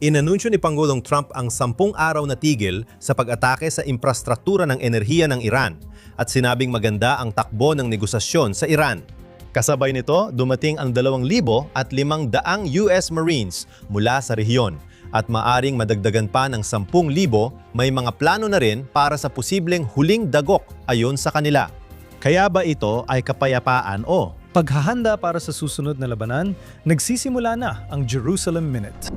Inanunsyo ni Pangulong Trump ang 10 araw na tigil sa pag-atake sa infrastruktura ng enerhiya ng Iran at sinabing maganda ang takbo ng negosasyon sa Iran. Kasabay nito, dumating ang 2,500 US Marines mula sa rehiyon at maaring madagdagan pa ng 10,000 may mga plano na rin para sa posibleng huling dagok ayon sa kanila. Kaya ba ito ay kapayapaan o paghahanda para sa susunod na labanan? Nagsisimula na ang Jerusalem Minute.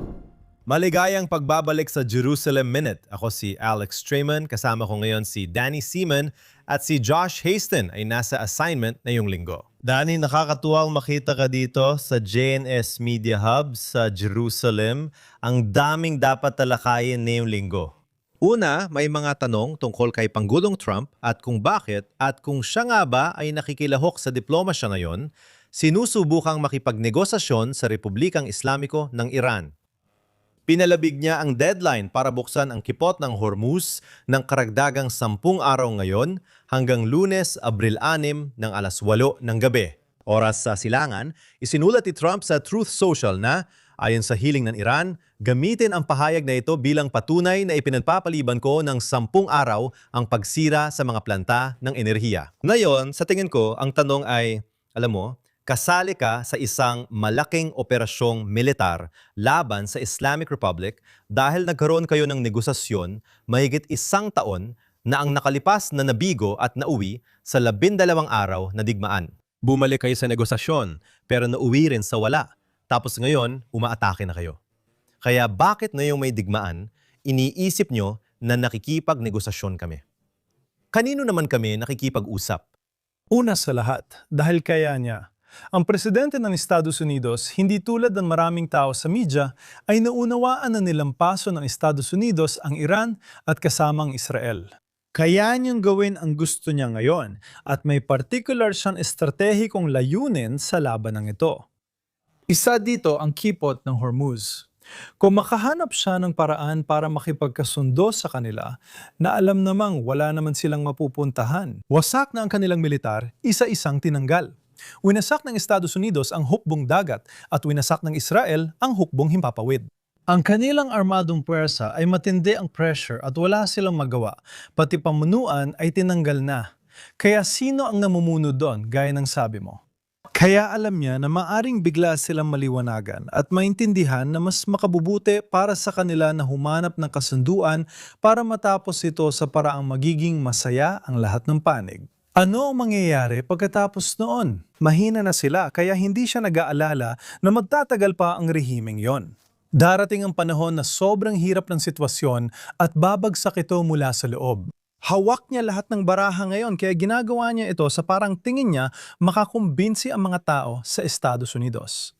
Maligayang pagbabalik sa Jerusalem Minute. Ako si Alex Trayman, kasama ko ngayon si Danny Seaman at si Josh Haston ay nasa assignment na yung linggo. Danny, nakakatuwang makita ka dito sa JNS Media Hub sa Jerusalem. Ang daming dapat talakayin ngayong linggo. Una, may mga tanong tungkol kay Pangulong Trump at kung bakit at kung siya nga ba ay nakikilahok sa diplomasya ngayon, sinusubukang makipagnegosasyon sa Republikang Islamiko ng Iran. Pinalabig niya ang deadline para buksan ang kipot ng Hormuz ng karagdagang 10 araw ngayon hanggang Lunes, Abril 6 ng alas 8 ng gabi. Oras sa silangan, isinulat ni Trump sa Truth Social na, ayon sa hiling ng Iran, gamitin ang pahayag na ito bilang patunay na ipinagpapaliban ko ng 10 araw ang pagsira sa mga planta ng enerhiya. Ngayon, sa tingin ko, ang tanong ay, alam mo, kasali ka sa isang malaking operasyong militar laban sa Islamic Republic dahil nagkaroon kayo ng negosasyon mahigit 1 taon na ang nakalipas na nabigo at nauwi sa 12 araw na digmaan. Bumalik kayo sa negosasyon pero nauwi rin sa wala. Tapos ngayon, umaatake na kayo. Kaya bakit ngayong may digmaan, iniisip nyo na nakikipag-negosasyon kami? Kanino naman kami nakikipag-usap? Una sa lahat, dahil kaya niya. Ang presidente ng Estados Unidos, hindi tulad ng maraming tao sa media, ay naunawaan na nilampaso ng Estados Unidos ang Iran at kasamang Israel. Kaya niyang gawin ang gusto niya ngayon at may particular siyang estratehikong layunin sa labanang ito. Isa dito ang kipot ng Hormuz. Kung makahanap siya ng paraan para makipagkasundo sa kanila na alam namang wala naman silang mapupuntahan, wasak na ang kanilang militar, isa-isang tinanggal. Winasak ng Estados Unidos ang hukbong dagat at winasak ng Israel ang hukbong himpapawid. Ang kanilang armadong puwersa ay matindi ang pressure at wala silang magawa, pati pamunuan ay tinanggal na. Kaya sino ang namumuno doon gaya ng sabi mo? Kaya alam niya na maaring bigla silang maliwanagan at maintindihan na mas makabubuti para sa kanila na humanap ng kasunduan para matapos ito sa paraang magiging masaya ang lahat ng panig. Ano ang mangyayari pagkatapos noon? Mahina na sila kaya hindi siya nag-aalala na magtatagal pa ang rehimeng yon. Darating ang panahon na sobrang hirap ng sitwasyon at babagsak ito mula sa loob. Hawak niya lahat ng baraha ngayon kaya ginagawa niya ito sa parang tingin niya makakumbinsi ang mga tao sa Estados Unidos.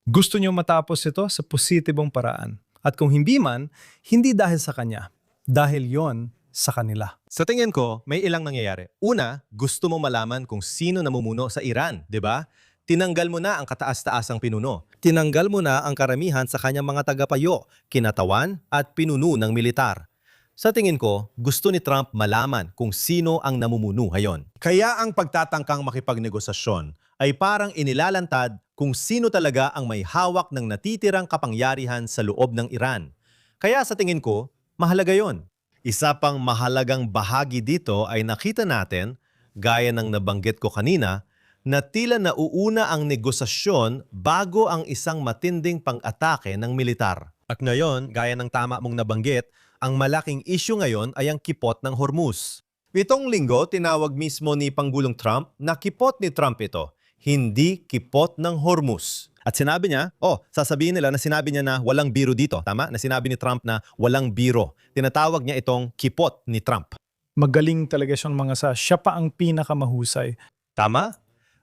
Gusto niyo matapos ito sa positibong paraan. At kung hindi man, hindi dahil sa kanya. Dahil yon sa kanila. Sa tingin ko, may ilang nangyayari. Una, gusto mo malaman kung sino namumuno sa Iran, di ba? Tinanggal mo na ang kataas-taasang pinuno. Tinanggal mo na ang karamihan sa kanyang mga tagapayo, kinatawan at pinuno ng militar. Sa tingin ko, gusto ni Trump malaman kung sino ang namumuno ngayon. Kaya ang pagtatangkang makipagnegosasyon ay parang inilalantad kung sino talaga ang may hawak ng natitirang kapangyarihan sa loob ng Iran. Kaya sa tingin ko, mahalaga yon. Isa pang mahalagang bahagi dito ay nakita natin, gaya ng nabanggit ko kanina, na tila nauuna ang negosasyon bago ang isang matinding pang-atake ng militar. At ngayon, gaya ng tama mong nabanggit, ang malaking issue ngayon ay ang kipot ng Hormuz. Itong linggo, tinawag mismo ni Pangulong Trump na kipot ni Trump ito, hindi kipot ng Hormuz. At sinabi niya, sasabihin nila na sinabi niya na walang biro dito. Tama? Na sinabi ni Trump na walang biro. Tinatawag niya itong kipot ni Trump. Magaling talaga siyang siya pa ang pinakamahusay. Tama?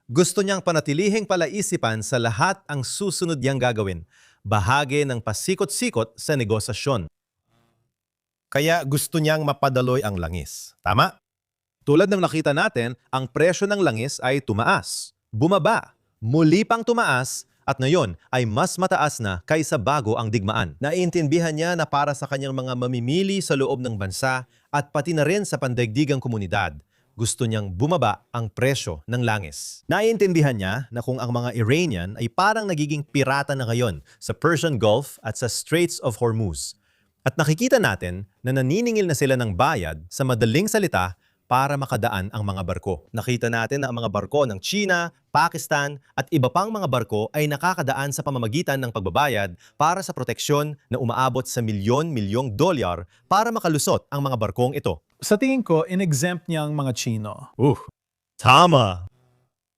Gusto niyang panatilihing palaisipan sa lahat ang susunod niyang gagawin. Bahagi ng pasikot-sikot sa negosasyon. Kaya gusto niyang mapadaloy ang langis. Tama? Tulad ng nakita natin, ang presyo ng langis ay tumaas, bumaba, muli pang tumaas, at ngayon ay mas mataas na kaysa bago ang digmaan. Naiintindihan niya na para sa kanyang mga mamimili sa loob ng bansa at pati na rin sa pandaigdigang komunidad, Gusto niyang bumaba ang presyo ng langis. Naiintindihan niya na kung ang mga Iranian ay parang nagiging pirata na ngayon sa Persian Gulf at sa Straits of Hormuz. At nakikita natin na naniningil na sila ng bayad sa madaling salita para makadaan ang mga barko. Nakita natin na ang mga barko ng China, Pakistan at iba pang mga barko ay nakakadaan sa pamamagitan ng pagbabayad para sa proteksyon na umaabot sa milyon-milyong dolyar para makalusot ang mga barkong ito. Sa tingin ko, in-exempt niya ang mga Chino. Tama!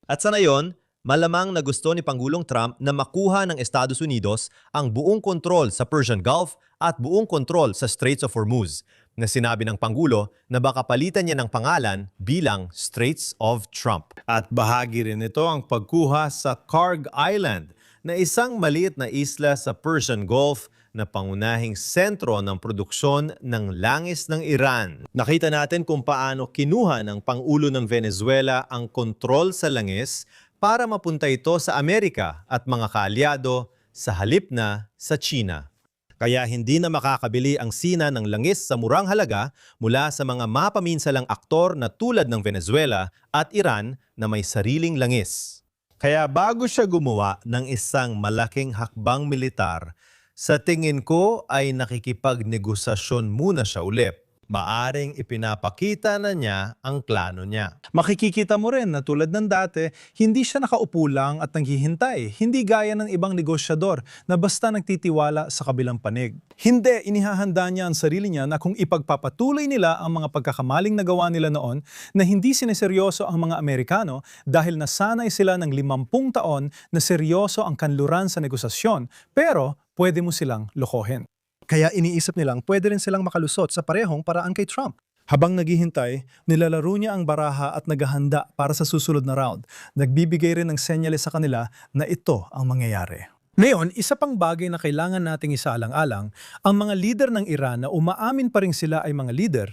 At sa ngayon, malamang na gusto ni Pangulong Trump na makuha ng Estados Unidos ang buong kontrol sa Persian Gulf at buong kontrol sa Straits of Hormuz, na sinabi ng Pangulo na baka palitan niya ng pangalan bilang Straits of Trump. At bahagi rin ito ang pagkuha sa Karg Island, na isang maliit na isla sa Persian Gulf na pangunahing sentro ng produksyon ng langis ng Iran. Nakita natin kung paano kinuha ng Pangulo ng Venezuela ang kontrol sa langis para mapunta ito sa Amerika at mga kaalyado sa halip na sa China. Kaya hindi na makakabili ang Sina ng langis sa murang halaga mula sa mga mapaminsalang aktor na tulad ng Venezuela at Iran na may sariling langis. Kaya bago siya gumawa ng isang malaking hakbang militar, sa tingin ko ay nakikipagnegosasyon muna siya ulit. Maaring ipinapakita na niya ang plano niya. Makikikita mo rin na tulad ng dati, hindi siya nakaupo lang at naghihintay. Hindi gaya ng ibang negosyador na basta nagtitiwala sa kabilang panig. Hindi, inihahanda niya ang sarili niya na kung ipagpapatuloy nila ang mga pagkakamaling nagawa nila noon na hindi sineseryoso ang mga Amerikano dahil nasanay sila ng 50 taon na seryoso ang kanluran sa negosasyon, pero pwede mo silang lokohin. Kaya iniisip nilang pwede rin silang makalusot sa parehong paraan kay Trump. Habang naghihintay, nilalaro niya ang baraha at naghahanda para sa susunod na round. Nagbibigay rin ng senyales sa kanila na ito ang mangyayari. Ngayon, isa pang bagay na kailangan nating isaalang-alang, ang mga lider ng Iran na umaamin pa rin sila ay mga lider,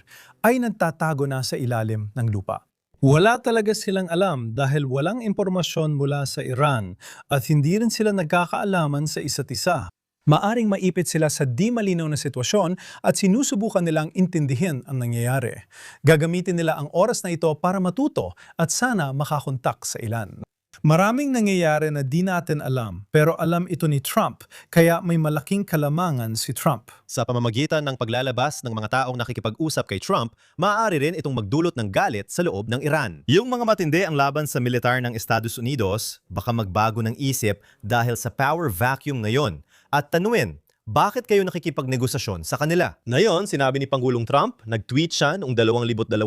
ay nagtatago na sa ilalim ng lupa. Wala talaga silang alam dahil walang impormasyon mula sa Iran at hindi rin sila nagkakaalaman sa isa't isa. Maaring maipit sila sa di malinaw na sitwasyon at sinusubukan nilang intindihin ang nangyayari. Gagamitin nila ang oras na ito para matuto at sana makakontak sa ilan. Maraming nangyayari na di natin alam, pero alam ito ni Trump, kaya may malaking kalamangan si Trump. Sa pamamagitan ng paglalabas ng mga taong nakikipag-usap kay Trump, maaari rin itong magdulot ng galit sa loob ng Iran. Yung mga matindi ang laban sa militar ng Estados Unidos, baka magbago ng isip dahil sa power vacuum ngayon. At tanungin, bakit kayo nakikipagnegosasyon sa kanila? Ngayon, sinabi ni Pangulong Trump, nag-tweet siya noong 2020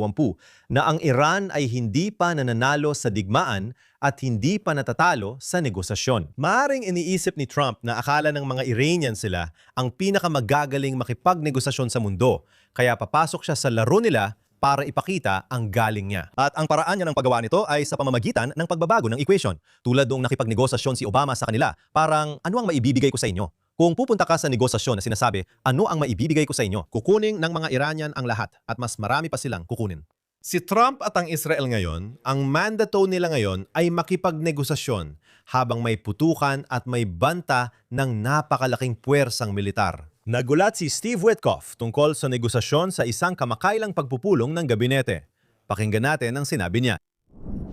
na ang Iran ay hindi pa nananalo sa digmaan at hindi pa natatalo sa negosasyon. Maaring iniisip ni Trump na akala ng mga Iranian sila ang pinakamagagaling makipagnegosasyon sa mundo, kaya papasok siya sa laro nila para ipakita ang galing niya. At ang paraan niya ng paggawa nito ay sa pamamagitan ng pagbabago ng equation. Tulad nung nakipagnegosasyon si Obama sa kanila, parang ano ang maibibigay ko sa inyo? Kung pupunta ka sa negosasyon na sinasabi, ano ang maibibigay ko sa inyo? Kukunin ng mga Iranian ang lahat at mas marami pa silang kukunin. Si Trump at ang Israel ngayon, ang mandato nila ngayon ay makipagnegosasyon habang may putukan at may banta ng napakalaking puwersang militar. Nagulat si Steve Witkoff tungkol sa negosasyon sa isang kamakailang pagpupulong ng gabinete. Pakinggan natin ang sinabi niya.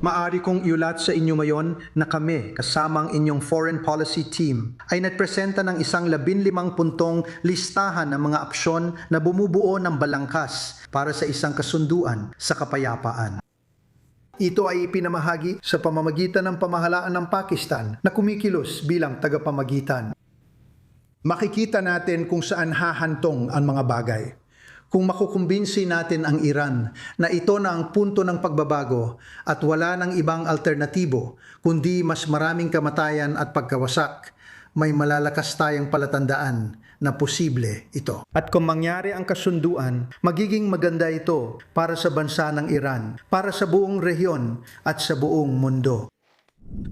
Maari kong iulat sa inyo ngayon na kami, kasamang inyong foreign policy team, ay nagpresenta ng isang 15 puntong listahan ng mga opsyon na bumubuo ng balangkas para sa isang kasunduan sa kapayapaan. Ito ay ipinamahagi sa pamamagitan ng pamahalaan ng Pakistan na kumikilos bilang tagapamagitan. Makikita natin kung saan hahantong ang mga bagay. Kung makukumbinsi natin ang Iran na ito na ang punto ng pagbabago at wala ng ibang alternatibo kundi mas maraming kamatayan at pagkawasak, may malalakas tayong palatandaan na posible ito. At kung mangyari ang kasunduan, magiging maganda ito para sa bansa ng Iran, para sa buong rehiyon at sa buong mundo.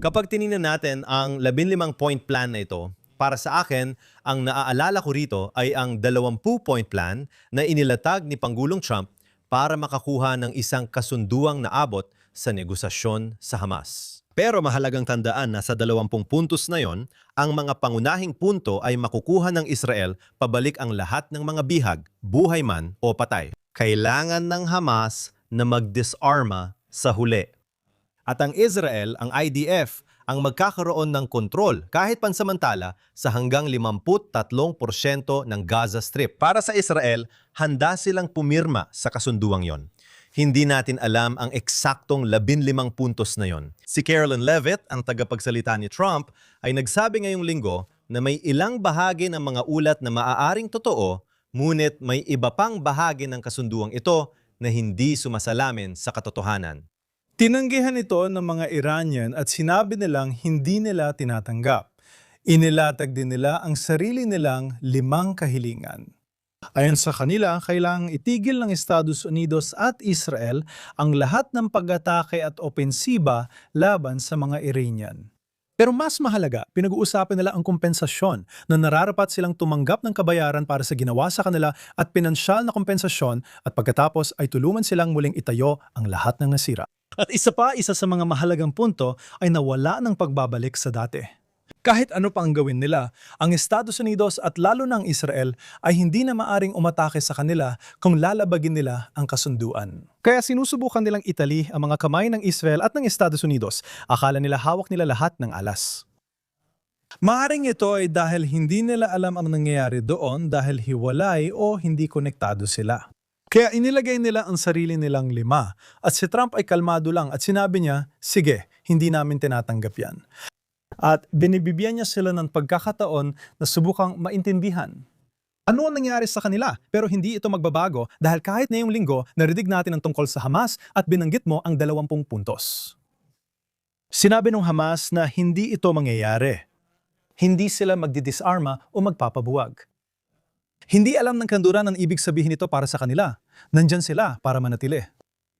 Kapag tinignan natin ang 15-point plan na ito, para sa akin, ang naaalala ko rito ay ang 20-point plan na inilatag ni Pangulong Trump para makakuha ng isang kasunduang naabot sa negosasyon sa Hamas. Pero mahalagang tandaan na sa 20 puntos na yon, ang mga pangunahing punto ay makukuha ng Israel pabalik ang lahat ng mga bihag, buhay man o patay. Kailangan ng Hamas na mag-disarma sa huli. At ang Israel, ang IDF, ang magkakaroon ng kontrol kahit pansamantala sa hanggang 53% ng Gaza Strip. Para sa Israel, handa silang pumirma sa kasunduang yon. Hindi natin alam ang eksaktong 15 puntos na yon. Si Carolyn Levitt, ang tagapagsalita ni Trump, ay nagsabi ngayong linggo na may ilang bahagi ng mga ulat na maaaring totoo, ngunit may iba pang bahagi ng kasunduang ito na hindi sumasalamin sa katotohanan. Tinanggihan ito ng mga Iranian at sinabi nilang hindi nila tinatanggap. Inilatag din nila ang sarili nilang 5 kahilingan. Ayon sa kanila, kailangang itigil ng Estados Unidos at Israel ang lahat ng pag-atake at opensiba laban sa mga Iranian. Pero mas mahalaga, pinag-uusapan nila ang kompensasyon na nararapat silang tumanggap ng kabayaran para sa ginawa sa kanila at pinansyal na kompensasyon at pagkatapos ay tulungan silang muling itayo ang lahat ng nasira. At isa sa mga mahalagang punto ay nawala ng pagbabalik sa dati. Kahit ano pa ang gawin nila, ang Estados Unidos at lalo na ang Israel ay hindi na maaring umatake sa kanila kung lalabagin nila ang kasunduan. Kaya sinusubukan nilang itali ang mga kamay ng Israel at ng Estados Unidos. Akala nila hawak nila lahat ng alas. Maaring ito ay dahil hindi nila alam ang nangyayari doon dahil hiwalay o hindi konektado sila. Kaya inilagay nila ang sarili nilang 5 at si Trump ay kalmado lang at sinabi niya, sige, hindi namin tinatanggap yan. At binibigyan niya sila ng pagkakataon na subukang maintindihan. Ano ang nangyari sa kanila? Pero hindi ito magbabago dahil kahit ngayong linggo, narinig natin ang tungkol sa Hamas at binanggit mo ang 20 puntos. Sinabi ng Hamas na hindi ito mangyayari. Hindi sila magdidisarma o magpapabuwag. Hindi alam ng kanduran ang ibig sabihin nito para sa kanila. Nandyan sila para manatili.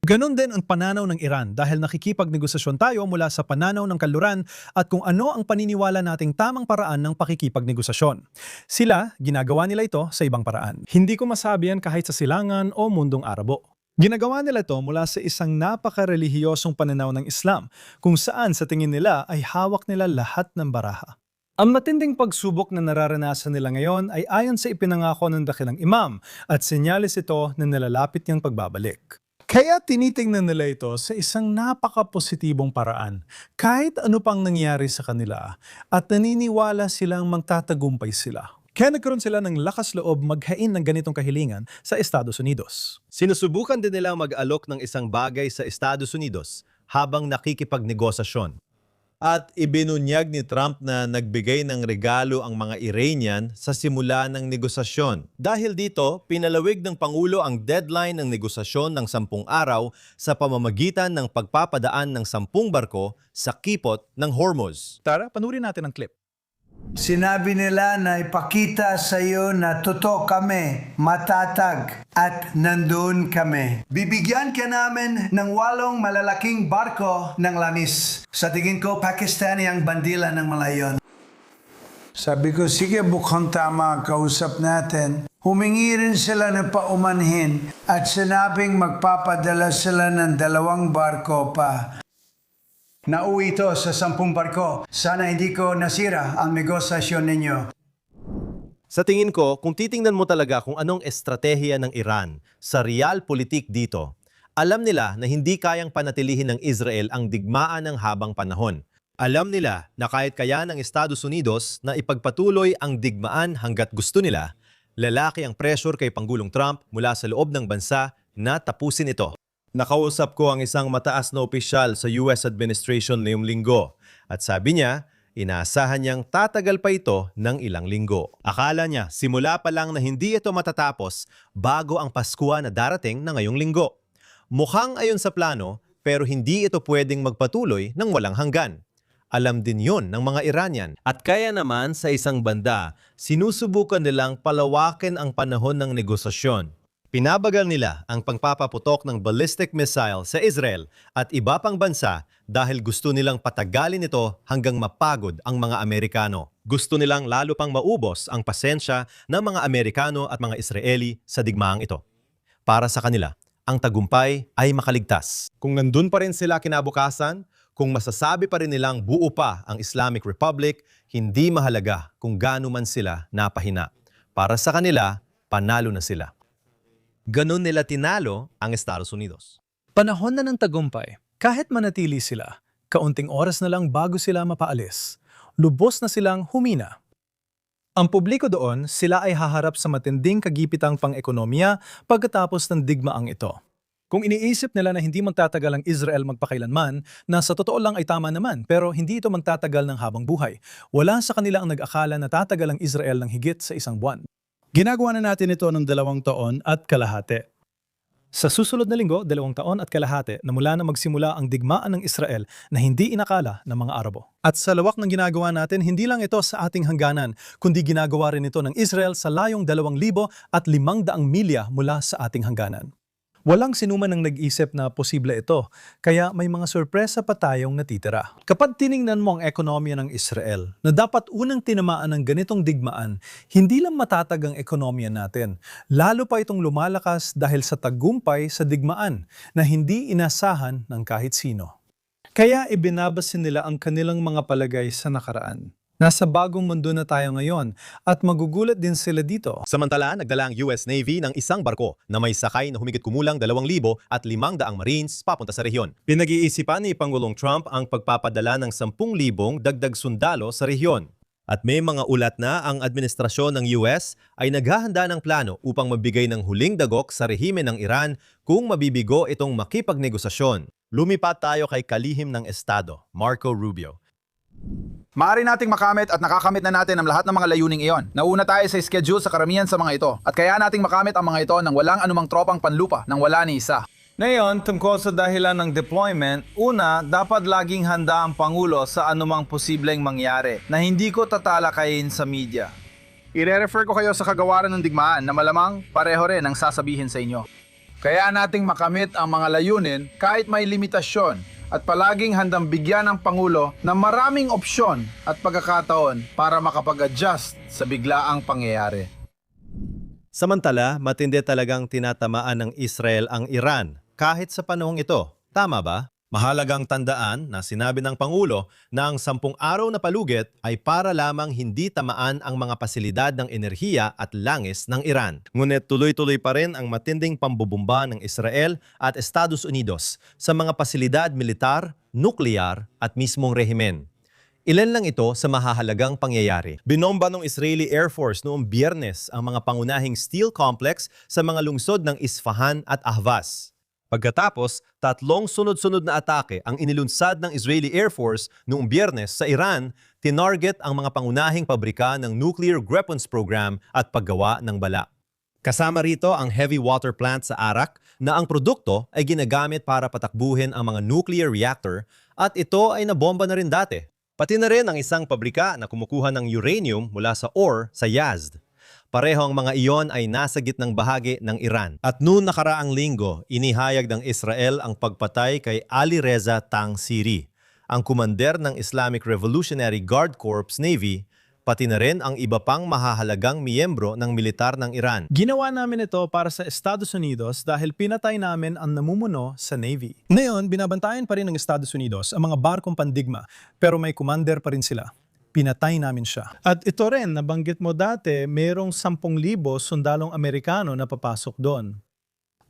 Ganon din ang pananaw ng Iran dahil nakikipagnegosasyon tayo mula sa pananaw ng kanluran at kung ano ang paniniwala nating tamang paraan ng pakikipagnegosasyon. Sila, ginagawa nila ito sa ibang paraan. Hindi ko masabi yan kahit sa silangan o mundong Arabo. Ginagawa nila ito mula sa isang napakarelihiyosong pananaw ng Islam kung saan sa tingin nila ay hawak nila lahat ng baraha. Ang matinding pagsubok na nararanasan nila ngayon ay ayon sa ipinangako ng dakilang imam at senyales ito na nalalapit niyang pagbabalik. Kaya tinitingnan nila ito sa isang napaka-positibong paraan kahit ano pang nangyari sa kanila at naniniwala silang magtatagumpay sila. Kaya nagkaroon sila ng lakas loob maghain ng ganitong kahilingan sa Estados Unidos. Sinusubukan din nilang mag-alok ng isang bagay sa Estados Unidos habang nakikipagnegosasyon. At ibinunyag ni Trump na nagbigay ng regalo ang mga Iranian sa simula ng negosasyon. Dahil dito, pinalawig ng Pangulo ang deadline ng negosasyon ng 10 araw sa pamamagitan ng pagpapadaan ng 10 barko sa kipot ng Hormuz. Tara, panurin natin ang clip. Sinabi nila na ipakita sa iyo na totoo kami, matatag, at nandun kami. Bibigyan ka namin ng 8 malalaking barko ng langis. Sa tingin ko, Pakistani ang bandila ng malayon. Sabi ko, sige, mukhang tama ang kausap natin. Humingi rin sila ng paumanhin at sinabing magpapadala sila ng 2 barko pa. Nauwi ito sa 10 barko. Sana hindi ko nasira ang negosasyon ninyo. Sa tingin ko, kung titingnan mo talaga kung anong estratehiya ng Iran sa realpolitik dito, alam nila na hindi kayang panatilihin ng Israel ang digmaan ng habang panahon. Alam nila na kahit kaya ng Estados Unidos na ipagpatuloy ang digmaan hanggat gusto nila, lalaki ang pressure kay Pangulong Trump mula sa loob ng bansa na tapusin ito. Nakausap ko ang isang mataas na opisyal sa US administration ngayong linggo at sabi niya, inaasahan niyang tatagal pa ito ng ilang linggo. Akala niya simula pa lang na hindi ito matatapos bago ang Pasko na darating na ngayong linggo. Mukhang ayon sa plano pero hindi ito pwedeng magpatuloy ng walang hanggan. Alam din yon ng mga Iranian. At kaya naman sa isang banda, sinusubukan nilang palawakin ang panahon ng negosasyon. Pinabagal nila ang pagpapaputok ng ballistic missile sa Israel at iba pang bansa dahil gusto nilang patagalin ito hanggang mapagod ang mga Amerikano. Gusto nilang lalo pang maubos ang pasensya ng mga Amerikano at mga Israeli sa digmaang ito. Para sa kanila, ang tagumpay ay makaligtas. Kung nandun pa rin sila kinabukasan, kung masasabi pa rin nilang buo pa ang Islamic Republic, hindi mahalaga kung gaano man sila napahina. Para sa kanila, panalo na sila. Ganon nila tinalo ang Estados Unidos. Panahon na ng tagumpay. Kahit manatili sila, kaunting oras na lang bago sila mapaalis. Lubos na silang humina. Ang publiko doon, sila ay haharap sa matinding kagipitang pang-ekonomiya pagkatapos ng digmaang ito. Kung iniisip nila na hindi magtatagal ang Israel magpakailanman, na sa totoo lang ay tama naman, pero hindi ito magtatagal ng habang buhay. Wala sa kanila ang nag-akala na tatagal ang Israel ng higit sa 1 buwan. Ginagawa na natin ito ng 2 taon at kalahati. Sa susunod na linggo, 2 taon at kalahati na mula na magsimula ang digmaan ng Israel na hindi inakala ng mga Arabo. At sa lawak ng ginagawa natin, hindi lang ito sa ating hangganan, kundi ginagawa rin ito ng Israel sa layong 2,500 milya mula sa ating hangganan. Walang sinuman ang nag-isip na posible ito, kaya may mga sorpresa pa tayong natitira. Kapag tiningnan mo ang ekonomiya ng Israel, na dapat unang tinamaan ng ganitong digmaan, hindi lang matatag ang ekonomiya natin, lalo pa itong lumalakas dahil sa tagumpay sa digmaan na hindi inasahan ng kahit sino. Kaya ibinabasin nila ang kanilang mga palagay sa nakaraan. Nasa bagong mundo na tayo ngayon at magugulat din sila dito. Samantala, nagdala ang US Navy ng isang barko na may sakay na humigit kumulang 2,500 Marines papunta sa rehiyon. Pinag-iisipan ni Pangulong Trump ang pagpapadala ng 10,000 dagdag sundalo sa rehiyon. At may mga ulat na ang administrasyon ng US ay naghahanda ng plano upang mabigay ng huling dagok sa rehimen ng Iran kung mabibigo itong makipagnegosasyon. Lumipat tayo kay kalihim ng Estado, Marco Rubio. Maaari nating makamit at nakakamit na natin ang lahat ng mga layuning iyon. Nauna tayo sa schedule sa karamihan sa mga ito at kaya nating makamit ang mga ito nang walang anumang tropang panlupa nang wala ni isa. Ngayon, tungkol sa dahilan ng deployment, una, dapat laging handa ang Pangulo sa anumang posibleng mangyari na hindi ko tatalakayin sa media. I-refer ko kayo sa kagawaran ng digmaan na malamang pareho rin ang sasabihin sa inyo. Kaya nating makamit ang mga layunin kahit may limitasyon at palaging handang bigyan ng Pangulo ng maraming opsyon at pagkakataon para makapag-adjust sa biglaang pangyayari. Samantala, matindi talagang tinatamaan ng Israel ang Iran kahit sa panahong ito. Tama ba? Mahalagang tandaan na sinabi ng Pangulo na ang 10 araw na palugit ay para lamang hindi tamaan ang mga pasilidad ng enerhiya at langis ng Iran. Ngunit tuloy-tuloy pa rin ang matinding pambubumba ng Israel at Estados Unidos sa mga pasilidad militar, nuklear at mismong rehimen. Ilan lang ito sa mahahalagang pangyayari. Binomba ng Israeli Air Force noong Biyernes ang mga pangunahing steel complex sa mga lungsod ng Isfahan at Ahvaz. Pagkatapos, 3 sunod-sunod na atake ang inilunsad ng Israeli Air Force noong Biyernes sa Iran, tinarget ang mga pangunahing pabrika ng nuclear weapons program at paggawa ng bala. Kasama rito ang heavy water plant sa Arak na ang produkto ay ginagamit para patakbuhin ang mga nuclear reactor at ito ay nabomba na rin dati. Pati na rin ang isang pabrika na kumukuha ng uranium mula sa ore sa Yazd. Pareho ang mga iyon ay nasa gitnang bahagi ng Iran. At noon nakaraang linggo, inihayag ng Israel ang pagpatay kay Ali Reza Tangsiri, ang kumander ng Islamic Revolutionary Guard Corps Navy, pati na rin ang iba pang mahahalagang miyembro ng militar ng Iran. Ginawa namin ito para sa Estados Unidos dahil pinatay namin ang namumuno sa Navy. Ngayon, binabantayan pa rin ng Estados Unidos ang mga barkong pandigma, pero may commander pa rin sila. Pinatay namin siya. At ito rin, nabanggit mo dati, mayroong 10,000 sundalong Amerikano na papasok doon.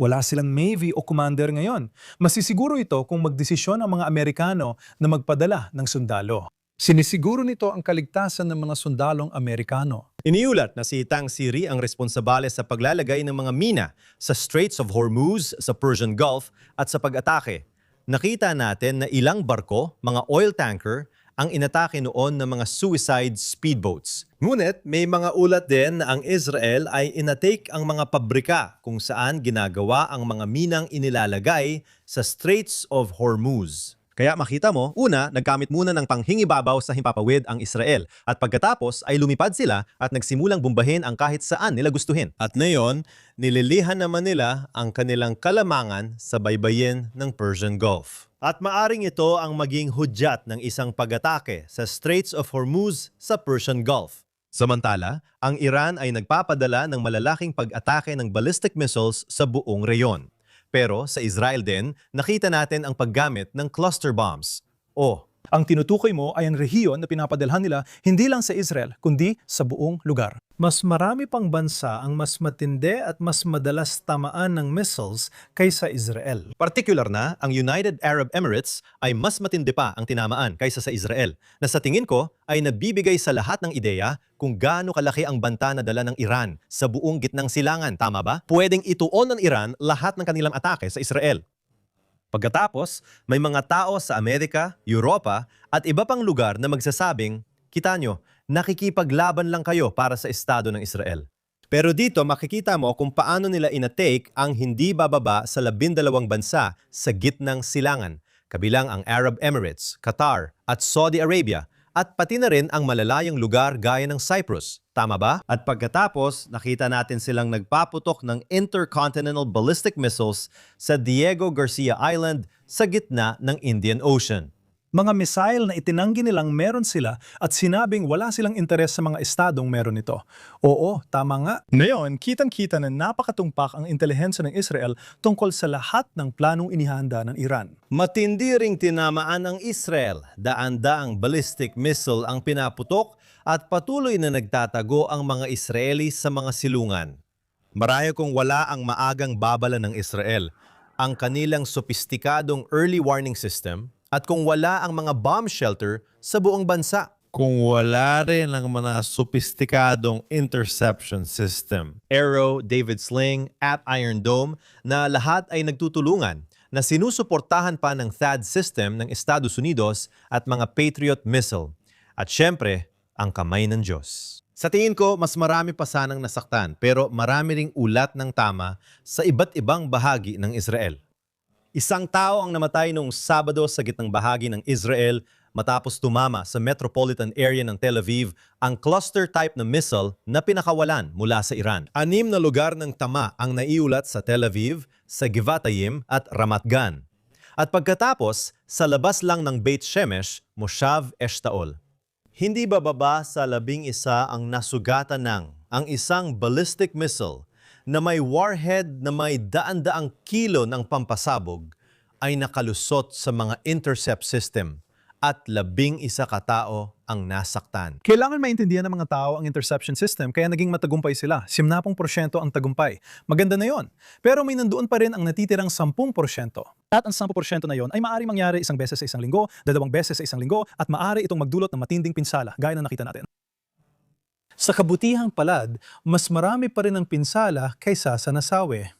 Wala silang Navy o commander ngayon. Masisiguro ito kung magdesisyon ang mga Amerikano na magpadala ng sundalo. Sinisiguro nito ang kaligtasan ng mga sundalong Amerikano. Iniulat na si Tangsiri ang responsabale sa paglalagay ng mga mina sa Straits of Hormuz, sa Persian Gulf at sa pag-atake. Nakita natin na ilang barko, mga oil tanker, ang inatake noon ng mga suicide speedboats. Ngunit may mga ulat din na ang Israel ay inatake ang mga pabrika kung saan ginagawa ang mga minang inilalagay sa Straits of Hormuz. Kaya makita mo, una, nagkamit muna ng panghingibabaw sa himpapawid ang Israel at pagkatapos ay lumipad sila at nagsimulang bombahin ang kahit saan nila gustuhin. At ngayon, nililihan naman nila ang kanilang kalamangan sa baybayin ng Persian Gulf. At maaring ito ang maging hudyat ng isang pag-atake sa Straits of Hormuz sa Persian Gulf. Samantala, ang Iran ay nagpapadala ng malalaking pag-atake ng ballistic missiles sa buong reyon. Pero sa Israel din, nakita natin ang paggamit ng cluster bombs o Ang tinutukoy mo ay ang rehiyon na pinapadalhan nila hindi lang sa Israel, kundi sa buong lugar. Mas marami pang bansa ang mas matindi at mas madalas tamaan ng missiles kaysa Israel. Partikular na, ang United Arab Emirates ay mas matindi pa ang tinamaan kaysa sa Israel, na sa tingin ko ay nabibigay sa lahat ng ideya kung gaano kalaki ang banta na dala ng Iran sa buong gitnang silangan, tama ba? Pwedeng ituon ng Iran lahat ng kanilang atake sa Israel. Pagkatapos, may mga tao sa Amerika, Europa at iba pang lugar na magsasabing, kita nyo, nakikipaglaban lang kayo para sa Estado ng Israel. Pero dito makikita mo kung paano nila inatake ang hindi bababa sa 12 bansa sa gitnang silangan, kabilang ang Arab Emirates, Qatar at Saudi Arabia, at pati na rin ang malalayang lugar gaya ng Cyprus. Tama ba? At pagkatapos, nakita natin silang nagpaputok ng intercontinental ballistic missiles sa Diego Garcia Island sa gitna ng Indian Ocean. Mga missile na itinanggi nilang meron sila at sinabing wala silang interes sa mga estadong meron ito. Oo, tama nga. Ngayon, kitang-kita na napakatumpak ang intelihensya ng Israel tungkol sa lahat ng planong inihanda ng Iran. Matindi ring tinamaan ng Israel. Daan-daang ballistic missile ang pinaputok at patuloy na nagtatago ang mga Israeli sa mga silungan. Maraya kung wala ang maagang babala ng Israel, ang kanilang sopistikadong early warning system, at kung wala ang mga bomb shelter sa buong bansa. Kung wala rin ang mga sopistikadong interception system. Arrow, David Sling, at Iron Dome na lahat ay nagtutulungan na sinusuportahan pa ng THAAD system ng Estados Unidos at mga Patriot missile. At syempre, ang kamay ng Diyos. Sa tingin ko, mas marami pa sanang nasaktan pero marami ring ulat ng tama sa iba't ibang bahagi ng Israel. Isang tao ang namatay noong Sabado sa gitnang bahagi ng Israel matapos tumama sa metropolitan area ng Tel Aviv ang cluster type na missile na pinakawalan mula sa Iran. 6 na lugar ng tama ang naiulat sa Tel Aviv, sa Givatayim at Ramat Gan. At pagkatapos, sa labas lang ng Beit Shemesh, Moshav Eshtaol. Hindi bababa sa 11 ang nasugatan ng ang isang ballistic missile na may warhead na may daan-daang kilo ng pampasabog ay nakalusot sa mga intercept system at 11 katao ang nasaktan. Kailangan maintindihan ng mga tao ang interception system kaya naging matagumpay sila. 70% ang tagumpay. Maganda na yon. Pero may nandoon pa rin ang natitirang 10%. At ang 10% na yon ay maaari mangyari isang beses sa isang linggo, 2 beses sa isang linggo, at maaari itong magdulot ng matinding pinsala gaya na nakita natin. Sa kabutihang palad, mas marami pa rin ang pinsala kaysa sa nasawi.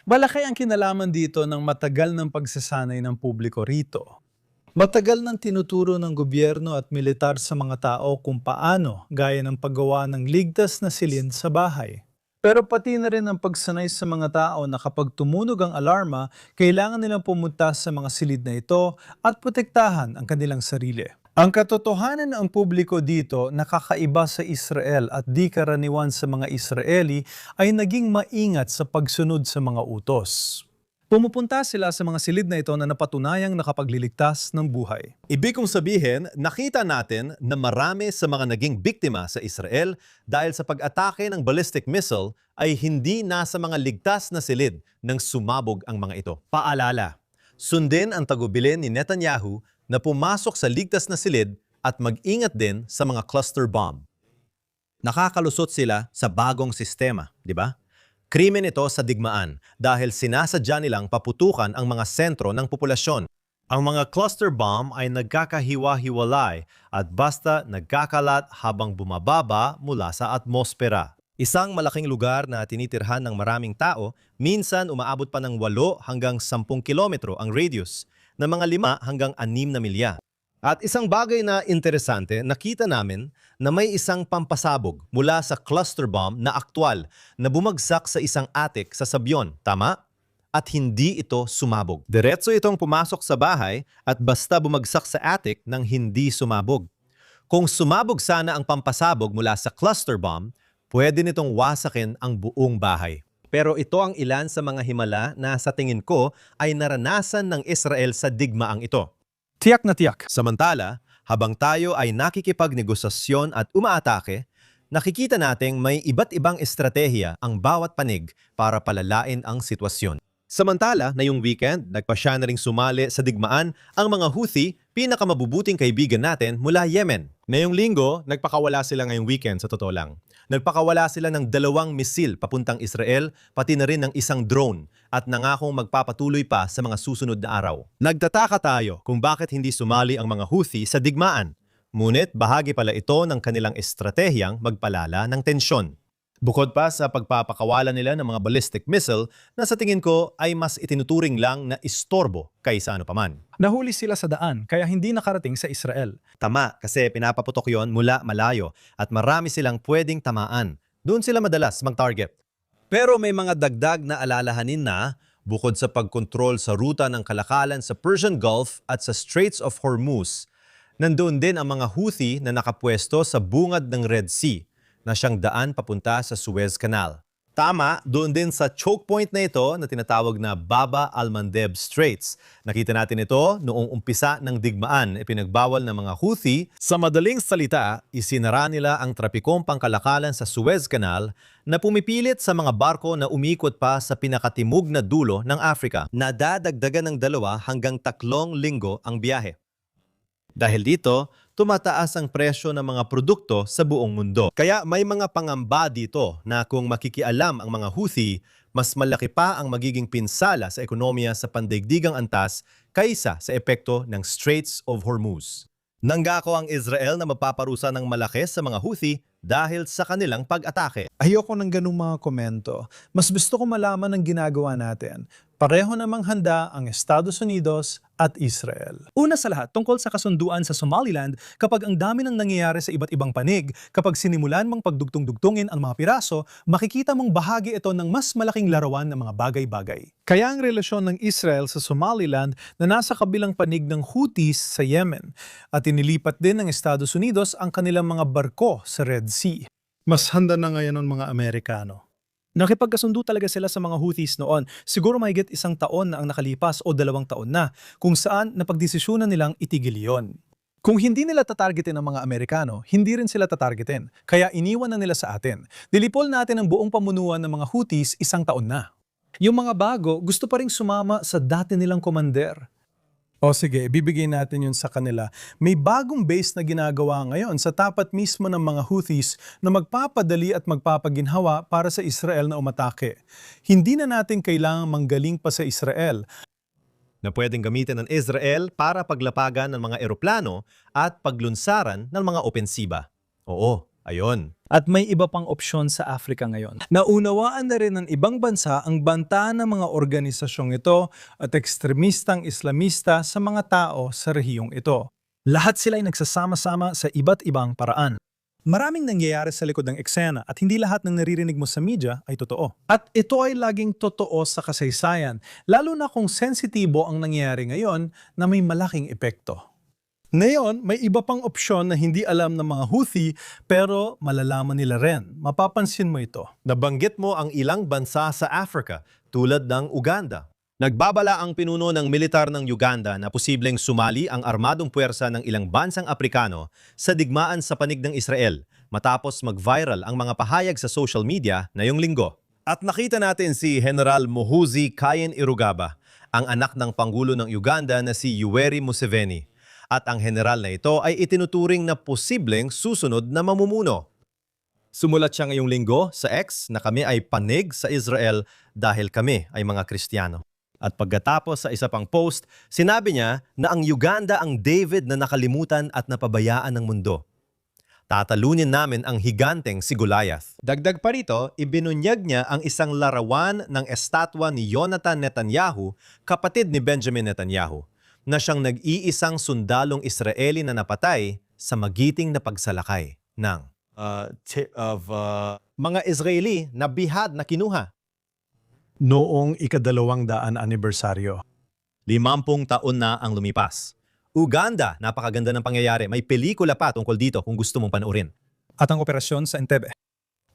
Malaki ang kinalaman dito ng matagal ng pagsasanay ng publiko rito. Matagal nang tinuturo ng gobyerno at militar sa mga tao kung paano gaya ng paggawa ng ligtas na silid sa bahay. Pero pati na rin ang pagsanay sa mga tao na kapag tumunog ang alarma, kailangan nilang pumunta sa mga silid na ito at protektahan ang kanilang sarili. Ang katotohanan ng publiko dito nakakaiba sa Israel at di karaniwan sa mga Israeli ay naging maingat sa pagsunod sa mga utos. Pumupunta sila sa mga silid na ito na napatunayang nakapagliligtas ng buhay. Ibig kong sabihin, nakita natin na marami sa mga naging biktima sa Israel dahil sa pag-atake ng ballistic missile ay hindi nasa mga ligtas na silid nang sumabog ang mga ito. Paalala, sundin ang tagubilin ni Netanyahu na pumasok sa ligtas na silid at mag-ingat din sa mga cluster bomb. Nakakalusot sila sa bagong sistema, di ba? Krimen ito sa digmaan dahil sinasadya nilang paputukan ang mga sentro ng populasyon. Ang mga cluster bomb ay nagkakahiwa-hiwalay at basta nagkakalat habang bumababa mula sa atmosfera. Isang malaking lugar na tinitirhan ng maraming tao, minsan umaabot pa ng 8 hanggang 10 kilometro ang radius, na mga 5 hanggang 6 na milya. At isang bagay na interesante, nakita namin na may isang pampasabog mula sa cluster bomb na aktwal na bumagsak sa isang attic sa Sabyon, tama? At hindi ito sumabog. Diretso itong pumasok sa bahay at basta bumagsak sa attic nang hindi sumabog. Kung sumabog sana ang pampasabog mula sa cluster bomb, pwede nitong wasakin ang buong bahay. Pero ito ang ilan sa mga himala na sa tingin ko ay naranasan ng Israel sa digmaang ito. Tiyak na tiyak. Samantala, habang tayo ay nakikipagnegosasyon at umaatake, nakikita nating may iba't ibang estratehiya ang bawat panig para palalain ang sitwasyon. Samantala, ngayong weekend, nagpasya na ring sumali sa digmaan ang mga Houthi, pinakamabubuting kaibigan natin mula Yemen. Ngayong linggo, nagpakawala sila ngayong weekend sa totoo lang. Nagpakawala sila ng 2 misil papuntang Israel, pati na rin ng isang drone at nangakong magpapatuloy pa sa mga susunod na araw. Nagtataka tayo kung bakit hindi sumali ang mga Houthi sa digmaan. Ngunit bahagi pala ito ng kanilang estratehiyang magpalala ng tensyon. Bukod pa sa pagpapakawala nila ng mga ballistic missile na sa tingin ko ay mas itinuturing lang na istorbo kaysa ano paman. Nahuli sila sa daan kaya hindi nakarating sa Israel. Tama, kasi pinapaputok yon mula malayo at marami silang pwedeng tamaan. Doon sila madalas mag-target. Pero may mga dagdag na alalahanin na bukod sa pagkontrol sa ruta ng kalakalan sa Persian Gulf at sa Straits of Hormuz, nandoon din ang mga Houthi na nakapwesto sa bungad ng Red Sea na siyang daan papunta sa Suez Canal. Tama, doon din sa choke point na ito na tinatawag na Baba al-Mandeb Straits. Nakita natin ito noong umpisa ng digmaan, ipinagbawal ng mga Houthi. Sa madaling salita, isinara nila ang trapikong pangkalakalan sa Suez Canal na pumipilit sa mga barko na umikot pa sa pinakatimog na dulo ng Africa. Nadadagdagan ng 2 hanggang 3 linggo ang biyahe. Dahil dito, tumataas ang presyo ng mga produkto sa buong mundo. Kaya may mga pangamba dito na kung makikialam ang mga Houthi, mas malaki pa ang magiging pinsala sa ekonomiya sa pandaigdigang antas kaysa sa epekto ng Straits of Hormuz. Nanggako ang Israel na mapaparusa ng malaki sa mga Houthi dahil sa kanilang pag-atake. Ayoko ng ganung mga komento. Mas gusto ko malaman ang ginagawa natin. Pareho namang handa ang Estados Unidos at Israel. Una sa lahat, tungkol sa kasunduan sa Somaliland, kapag ang dami ng nangyayari sa iba't ibang panig, kapag sinimulan mong pagdugtong-dugtungin ang mga piraso, makikita mong bahagi ito ng mas malaking larawan ng mga bagay-bagay. Kaya ang relasyon ng Israel sa Somaliland na nasa kabilang panig ng Houthis sa Yemen at inilipat din ng Estados Unidos ang kanilang mga barko sa Red Sea. Mas handa na ngayon ng mga Amerikano. Nakipagkasundo talaga sila sa mga Houthis noon. Siguro mahigit 1 taon na ang nakalipas o 2 taon na, kung saan napagdesisyonan nilang itigil yon. Kung hindi nila tatargetin ang mga Amerikano, hindi rin sila tatargetin. Kaya iniwan na nila sa atin. Dilipol natin ang buong pamunuan ng mga Houthis 1 taon na. Yung mga bago, gusto pa rin sumama sa dati nilang commander. O sige, bibigay natin yun sa kanila. May bagong base na ginagawa ngayon sa tapat mismo ng mga Houthis na magpapadali at magpapaginhawa para sa Israel na umatake. Hindi na natin kailangang manggaling pa sa Israel. Na pwedeng gamitin ng Israel para paglapagan ng mga eroplano at paglunsaran ng mga opensiba. Oo, ayon. At may iba pang opsyon sa Africa ngayon. Naunawaan na rin ng ibang bansa ang banta ng mga organisasyong ito at ekstremistang Islamista sa mga tao sa rehiyong ito. Lahat sila ay nagsasama-sama sa iba't ibang paraan. Maraming nangyayari sa likod ng eksena at hindi lahat ng naririnig mo sa media ay totoo. At ito ay laging totoo sa kasaysayan, lalo na kung sensitibo ang nangyayari ngayon na may malaking epekto. Ngayon, may iba pang opsyon na hindi alam ng mga Houthi pero malalaman nila rin. Mapapansin mo ito. Nabanggit mo ang ilang bansa sa Africa tulad ng Uganda. Nagbabala ang pinuno ng militar ng Uganda na posibleng sumali ang armadong puwersa ng ilang bansang Aprikano sa digmaan sa panig ng Israel matapos mag-viral ang mga pahayag sa social media ngayong linggo. At nakita natin si General Muhoozi Kainerugaba, ang anak ng Pangulo ng Uganda na si Yoweri Museveni. At ang general na ito ay itinuturing na posibleng susunod na mamumuno. Sumulat siya ngayong linggo sa X na kami ay panig sa Israel dahil kami ay mga Kristiyano. At pagkatapos sa isa pang post, sinabi niya na ang Uganda ang David na nakalimutan at napabayaan ng mundo. Tatalunin namin ang higanteng si Goliath. Dagdag pa rito, ibinunyag niya ang isang larawan ng estatwa ni Jonathan Netanyahu, kapatid ni Benjamin Netanyahu, na siyang nag-iisang sundalong Israeli na napatay sa magiting na pagsalakay ng mga Israeli na bihad na kinuha. Noong ika-200 anibersaryo. 50 taon na ang lumipas. Uganda, napakaganda ng pangyayari. May pelikula pa tungkol dito kung gusto mong panoorin. At ang operasyon sa Entebbe.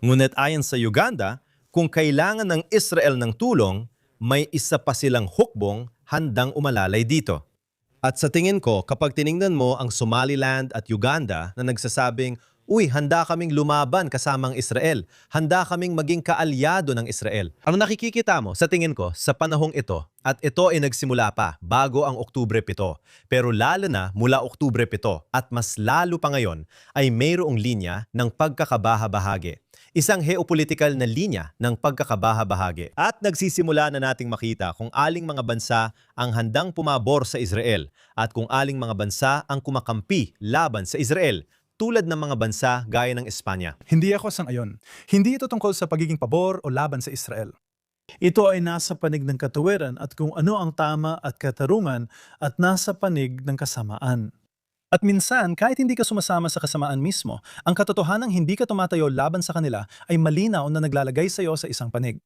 Ngunit ayon sa Uganda, kung kailangan ng Israel ng tulong, may isa pa silang hukbong handang umalalay dito. At sa tingin ko, kapag tiningnan mo ang Somaliland at Uganda na nagsasabing Uy, handa kaming lumaban kasamang Israel. Handa kaming maging kaalyado ng Israel. Ang nakikikita mo, sa tingin ko, sa panahong ito, at ito ay nagsimula pa bago ang Oktubre 7. Pero lalo na mula Oktubre 7 at mas lalo pa ngayon ay mayroong linya ng pagkakabaha-bahagi. Isang geopolitical na linya ng pagkakabaha-bahagi. At nagsisimula na nating makita kung aling mga bansa ang handang pumabor sa Israel at kung aling mga bansa ang kumakampi laban sa Israel, tulad ng mga bansa gaya ng Espanya. Hindi ako sang-ayon. Hindi ito tungkol sa pagiging pabor o laban sa Israel. Ito ay nasa panig ng katuwiran at kung ano ang tama at katarungan at nasa panig ng kasamaan. At minsan, kahit hindi ka sumasama sa kasamaan mismo, ang katotohanang hindi ka tumatayo laban sa kanila ay malinaw na naglalagay sa iyo sa isang panig.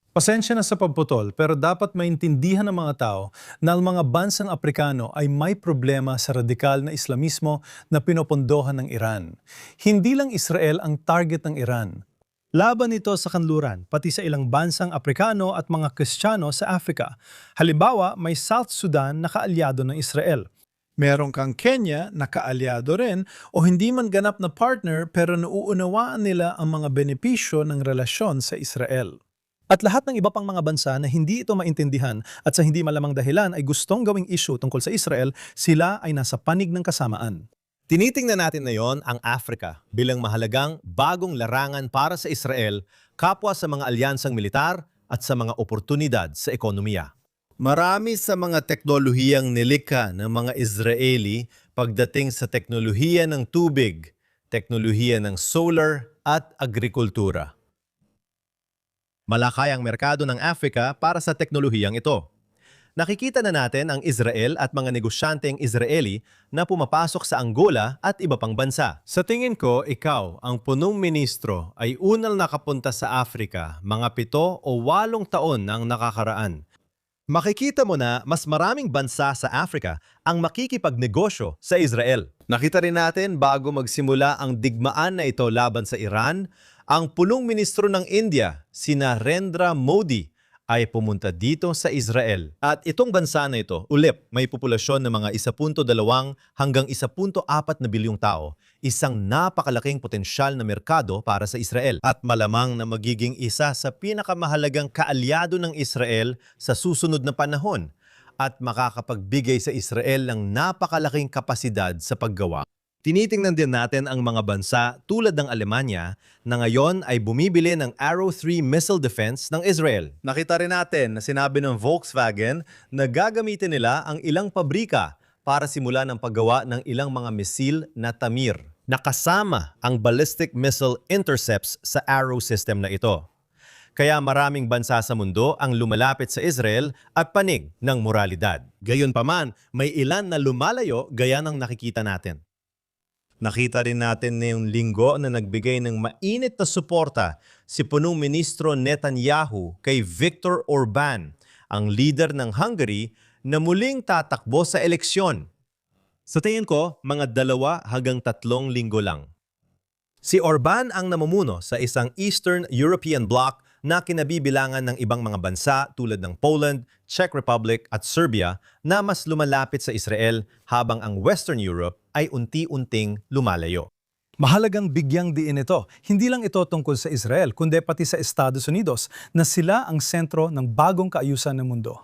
Pasensya na sa pagputol, pero dapat maintindihan ng mga tao na ang mga bansang Aprikano ay may problema sa radikal na Islamismo na pinopondohan ng Iran. Hindi lang Israel ang target ng Iran. Laban ito sa kanluran, pati sa ilang bansang Aprikano at mga Kristiyano sa Africa. Halimbawa, may South Sudan na kaalyado ng Israel. Meron kang Kenya na kaalyado rin o hindi man ganap na partner pero nauunawaan nila ang mga benepisyo ng relasyon sa Israel. At lahat ng iba pang mga bansa na hindi ito maintindihan at sa hindi malamang dahilan ay gustong gawing issue tungkol sa Israel, sila ay nasa panig ng kasamaan. Tinitingnan natin ngayon ang Africa bilang mahalagang bagong larangan para sa Israel, kapwa sa mga alyansang militar at sa mga oportunidad sa ekonomiya. Marami sa mga teknolohiyang nilikha ng mga Israeli pagdating sa teknolohiya ng tubig, teknolohiya ng solar at agrikultura. Malakay ang merkado ng Africa para sa teknolohiyang ito. Nakikita na natin ang Israel at mga negosyanteng Israeli na pumapasok sa Angola at iba pang bansa. Sa tingin ko, ikaw, ang punong ministro, ay unang nakapunta sa Africa mga 7 o 8 taon nang nakakaraan. Makikita mo na mas maraming bansa sa Africa ang makikipagnegosyo sa Israel. Nakita rin natin bago magsimula ang digmaan na ito laban sa Iran, ang punong ministro ng India, si Narendra Modi, ay pumunta dito sa Israel. At itong bansa na ito, ulip, may populasyon ng mga 1.2 hanggang 1.4 na bilyong tao, isang napakalaking potensyal na merkado para sa Israel. At malamang na magiging isa sa pinakamahalagang kaalyado ng Israel sa susunod na panahon at makakapagbigay sa Israel ng napakalaking kapasidad sa paggawa. Tinitingnan din natin ang mga bansa tulad ng Alemanya na ngayon ay bumibili ng Arrow 3 missile defense ng Israel. Nakita rin natin na sinabi ng Volkswagen na gagamitin nila ang ilang pabrika para simulan ang paggawa ng ilang mga misil na Tamir. Nakasama ang ballistic missile intercepts sa Arrow system na ito. Kaya maraming bansa sa mundo ang lumalapit sa Israel at panig ng moralidad. Gayunpaman, may ilan na lumalayo gaya ng nakikita natin. Nakita rin natin ngayong linggo na nagbigay ng mainit na suporta si punong ministro Netanyahu kay Viktor Orban, ang leader ng Hungary na muling tatakbo sa eleksyon. Sa tingin ko, mga 2 hanggang 3 linggo lang. Si Orban ang namumuno sa isang Eastern European bloc na kinabibilangan ng ibang mga bansa tulad ng Poland, Czech Republic at Serbia na mas lumalapit sa Israel habang ang Western Europe ay unti-unting lumalayo. Mahalagang bigyang diin ito. Hindi lang ito tungkol sa Israel, kundi pati sa Estados Unidos na sila ang sentro ng bagong kaayusan ng mundo.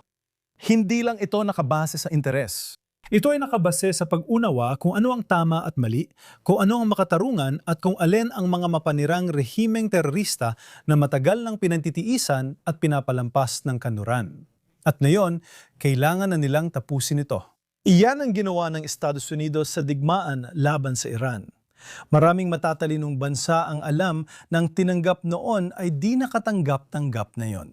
Hindi lang ito nakabase sa interes. Ito ay nakabase sa pag-unawa kung ano ang tama at mali, kung ano ang makatarungan at kung alin ang mga mapanirang rehimeng terorista na matagal nang pinantitiisan at pinapalampas ng kanluran. At ngayon, kailangan na nilang tapusin ito. Iyan ang ginawa ng Estados Unidos sa digmaan laban sa Iran. Maraming matatalinong bansa ang alam ng tinanggap noon ay di nakatanggap-tanggap na yon.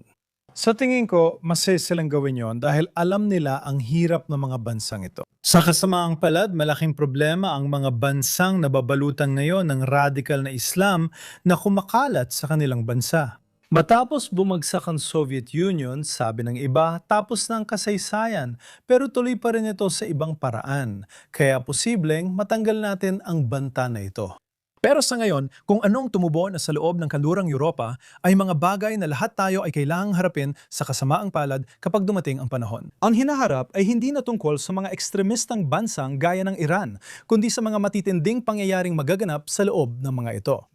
Sa tingin ko, masaya silang gawin yon dahil alam nila ang hirap ng mga bansang ito. Sa kasamaang palad, malaking problema ang mga bansang nababalutan ngayon ng radical na Islam na kumakalat sa kanilang bansa. Matapos bumagsak ang Soviet Union, sabi ng iba, tapos ng kasaysayan, pero tuloy pa rin ito sa ibang paraan. Kaya posibleng matanggal natin ang banta na ito. Pero sa ngayon, kung anong tumubo na sa loob ng kanlurang Europa ay mga bagay na lahat tayo ay kailangang harapin sa kasamaang palad kapag dumating ang panahon. Ang hinaharap ay hindi na tungkol sa mga ekstremistang bansang gaya ng Iran, kundi sa mga matitinding pangyayaring magaganap sa loob ng mga ito.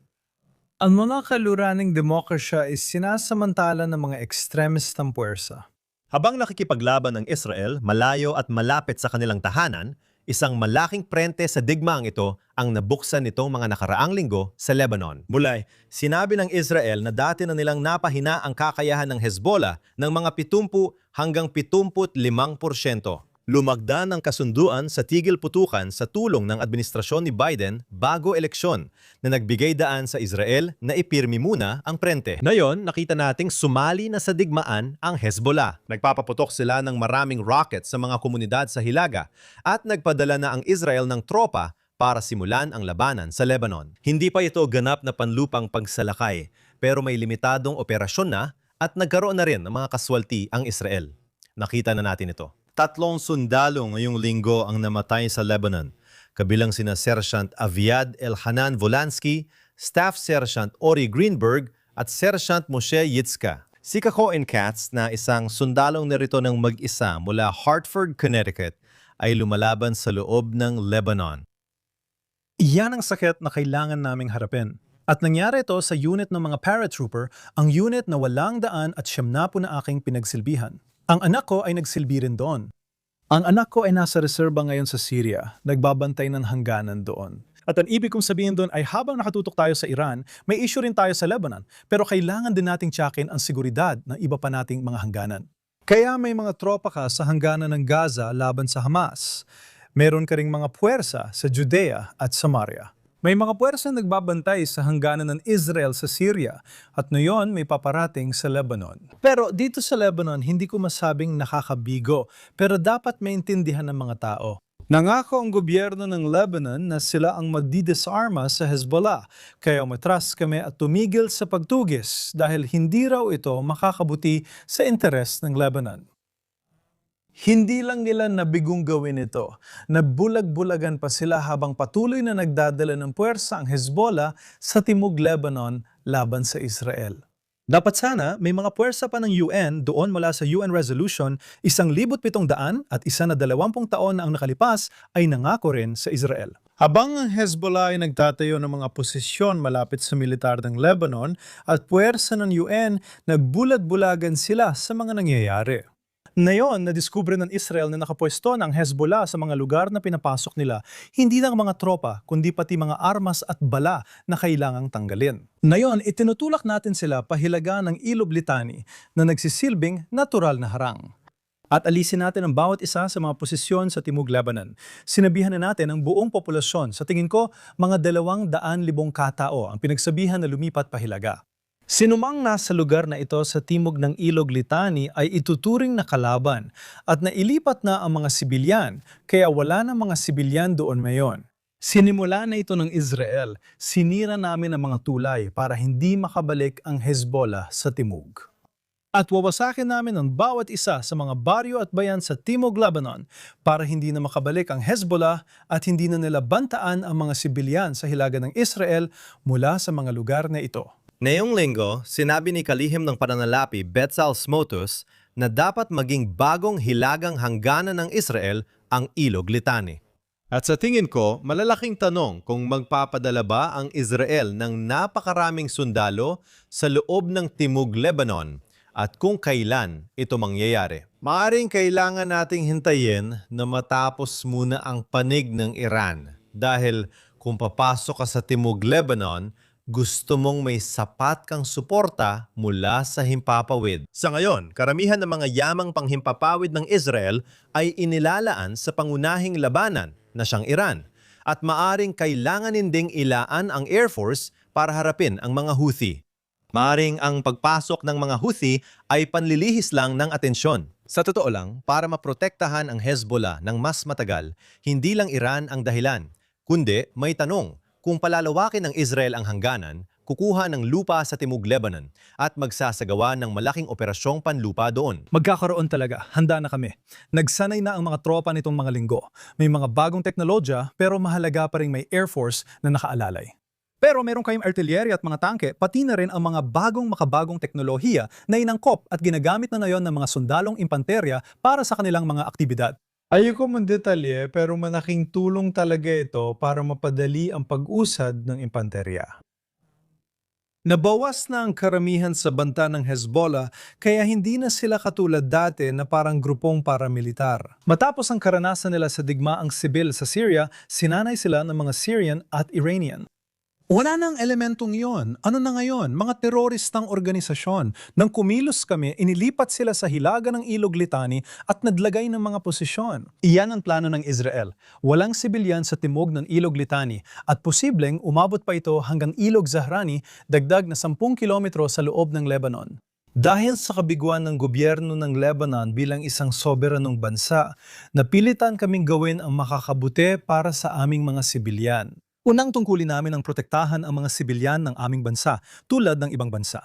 Ang mga kaluraning demokrasya ay sinasamantala ng mga ekstremistang puwersa. Habang nakikipaglaban ng Israel malayo at malapit sa kanilang tahanan, isang malaking prente sa digmaang ito ang nabuksan nitong mga nakaraang linggo sa Lebanon. Mulay, sinabi ng Israel na dati na nilang napahina ang kakayahan ng Hezbollah ng mga 70 hanggang 75%. Lumagda ng kasunduan sa tigil putukan sa tulong ng administrasyon ni Biden bago eleksyon na nagbigay daan sa Israel na ipirmi muna ang prente. Ngayon, nakita nating sumali na sa digmaan ang Hezbollah. Nagpapaputok sila ng maraming rockets sa mga komunidad sa Hilaga at nagpadala na ang Israel ng tropa para simulan ang labanan sa Lebanon. Hindi pa ito ganap na panlupang pagsalakay, pero may limitadong operasyon na at nagkaroon na rin ng mga kaswalti ang Israel. Nakita na natin ito. 3 sundalo ngayong linggo ang namatay sa Lebanon, kabilang sina Sergeant Aviad Elhanan Volansky, Staff Sergeant Ori Greenberg at Sergeant Moshe Yitzka. Si Kakoen Katz na isang sundalong narito ng mag-isa mula Hartford, Connecticut ay lumalaban sa loob ng Lebanon. Iyan ang sakit na kailangan naming harapin. At nangyari ito sa unit ng mga paratrooper, ang unit na 800 at 70 na aking pinagsilbihan. Ang anak ko ay nagsilbi rin doon. Ang anak ko ay nasa reserba ngayon sa Syria, nagbabantay ng hangganan doon. At ang ibig kong sabihin doon ay habang nakatutok tayo sa Iran, may issue rin tayo sa Lebanon, pero kailangan din nating tsakin ang seguridad ng iba pa nating mga hangganan. Kaya may mga tropa ka sa hangganan ng Gaza laban sa Hamas. Meron ka ring mga puwersa sa Judea at Samaria. May mga puwersa nagbabantay sa hangganan ng Israel sa Syria at ngayon may paparating sa Lebanon. Pero dito sa Lebanon, hindi ko masabing nakakabigo, pero dapat maintindihan ng mga tao. Nangako ang gobyerno ng Lebanon na sila ang magdidesarma sa Hezbollah, kaya umatras kami at tumigil sa pagtugis dahil hindi raw ito makakabuti sa interes ng Lebanon. Hindi lang nila nabigong gawin ito, nabulag-bulagan pa sila habang patuloy na nagdadala ng puwersa ang Hezbollah sa Timog Lebanon laban sa Israel. Dapat sana may mga puwersa pa ng UN doon mula sa UN Resolution 1700 at 120 taon na ang nakalipas ay nangako rin sa Israel. Habang ang Hezbollah ay nagtatayo ng mga posisyon malapit sa militar ng Lebanon at puwersa ng UN, nagbulag-bulagan sila sa mga nangyayari. Ngayon, nadiskubre ng Israel na nakapwesto ng Hezbollah sa mga lugar na pinapasok nila, hindi lang mga tropa, kundi pati mga armas at bala na kailangang tanggalin. Ngayon, itinutulak natin sila pahilaga ng Ilog Litani na nagsisilbing natural na harang. At alisin natin ang bawat isa sa mga posisyon sa Timog Lebanon. Sinabihan na natin ang buong populasyon, sa tingin ko, mga 200,000 katao ang pinagsabihan na lumipat pahilaga. Sinumang nasa lugar na ito sa timog ng Ilog Litani ay ituturing na kalaban at nailipat na ang mga sibilyan, kaya wala na mga sibilyan doon ngayon. Sinimula na ito ng Israel, sinira namin ang mga tulay para hindi makabalik ang Hezbollah sa timog. At wawasakin namin ang bawat isa sa mga baryo at bayan sa Timog Lebanon para hindi na makabalik ang Hezbollah at hindi na nila bantaan ang mga sibilyan sa hilaga ng Israel mula sa mga lugar na ito. Ngayong linggo, sinabi ni kalihim ng pananalapi Betzal Smotus na dapat maging bagong hilagang hangganan ng Israel ang Ilog Litani. At sa tingin ko, malalaking tanong kung magpapadala ba ang Israel ng napakaraming sundalo sa loob ng Timog Lebanon at kung kailan ito mangyayari. Maaring kailangan nating hintayin na matapos muna ang panig ng Iran dahil kung papasok ka sa Timog Lebanon, gusto mong may sapat kang suporta mula sa himpapawid. Sa ngayon, karamihan ng mga yamang panghimpapawid ng Israel ay inilalaan sa pangunahing labanan na siyang Iran at maaring kailanganin ding ilaan ang Air Force para harapin ang mga Houthi. Maaring ang pagpasok ng mga Houthi ay panlilihis lang ng atensyon. Sa totoo lang, para maprotektahan ang Hezbollah ng mas matagal, hindi lang Iran ang dahilan, kundi may tanong. Kung palalawakin ng Israel ang hangganan, kukuha ng lupa sa Timog Lebanon at magsasagawa ng malaking operasyong panlupa doon. Magkakaroon talaga, handa na kami. Nagsanay na ang mga tropa nitong mga linggo. May mga bagong teknolohiya pero mahalaga pa rin may Air Force na nakaalalay. Pero meron kayong artillery at mga tangke, pati na rin ang mga makabagong teknolohiya na inangkop at ginagamit na ngayon ng mga sundalong impanterya para sa kanilang mga aktibidad. Ayoko mandetalye pero malaking tulong talaga ito para mapadali ang pag-usad ng impanterya. Nabawas na ang karamihan sa banta ng Hezbollah kaya hindi na sila katulad dati na parang grupong paramilitar. Matapos ang karanasan nila sa digmaang sibil sa Syria, sinanay sila ng mga Syrian at Iranian. Wala nang elementong yon. Ano na ngayon? Mga teroristang organisasyon. Nang kumilos kami, inilipat sila sa hilaga ng Ilog Litani at nadlagay ng mga posisyon. Iyan ang plano ng Israel. Walang sibilyan sa timog ng Ilog Litani at posibleng umabot pa ito hanggang Ilog Zahrani, dagdag na 10 kilometro sa loob ng Lebanon. Dahil sa kabiguan ng gobyerno ng Lebanon bilang isang soberanong bansa, napilitan kaming gawin ang makakabuti para sa aming mga sibilyan. Unang tungkulin namin ang protektahan ang mga sibilyan ng aming bansa tulad ng ibang bansa.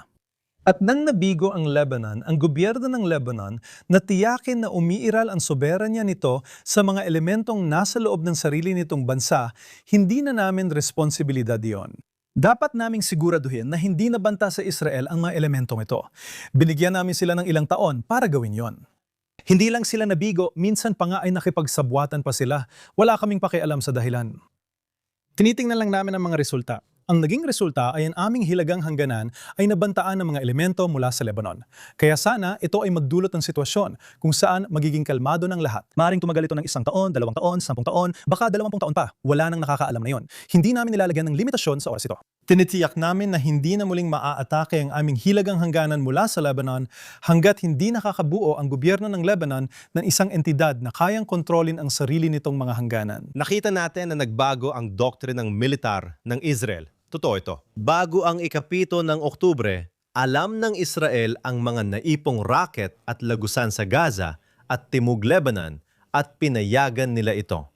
At nang nabigo ang Lebanon, ang gobyerno ng Lebanon natiyakin na umiiral ang soberanya nito sa mga elementong nasa loob ng sarili nitong bansa, hindi na namin responsibilidad iyon. Dapat naming siguraduhin na hindi nabanta sa Israel ang mga elementong ito. Binigyan namin sila ng ilang taon para gawin yon. Hindi lang sila nabigo, minsan pa nga ay nakipagsabwatan pa sila. Wala kaming pakialam sa dahilan. Tinitingnan lang namin ang mga resulta. Ang naging resulta ay ang aming hilagang hangganan ay nabantaan ng mga elemento mula sa Lebanon. Kaya sana ito ay magdulot ng sitwasyon kung saan magiging kalmado ng lahat. Maring tumagal ito ng 1 taon, 2 taon, 10 taon, baka 20 taon pa. Wala nang nakakaalam na yon. Hindi namin nilalagyan ng limitasyon sa oras ito. Tinitiyak namin na hindi na muling maaatake ang aming hilagang hangganan mula sa Lebanon hanggat hindi nakakabuo ang gobyerno ng Lebanon ng isang entidad na kayang kontrolin ang sarili nitong mga hangganan. Nakita natin na nagbago ang doktrinang militar ng Israel. Totoo ito. Bago ang ikapito ng Oktubre, alam ng Israel ang mga naipong rocket at lagusan sa Gaza at Timog Lebanon at pinayagan nila ito.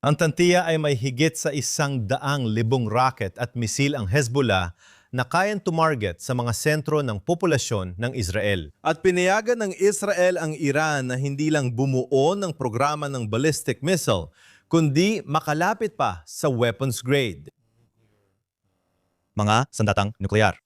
Ang tantiya ay may higit sa 100,000 rocket at misil ang Hezbollah na kayang tumarget sa mga sentro ng populasyon ng Israel. At pinayagan ng Israel ang Iran na hindi lang bumuo ng programa ng ballistic missile, kundi makalapit pa sa weapons grade. Mga sandatang nuklear.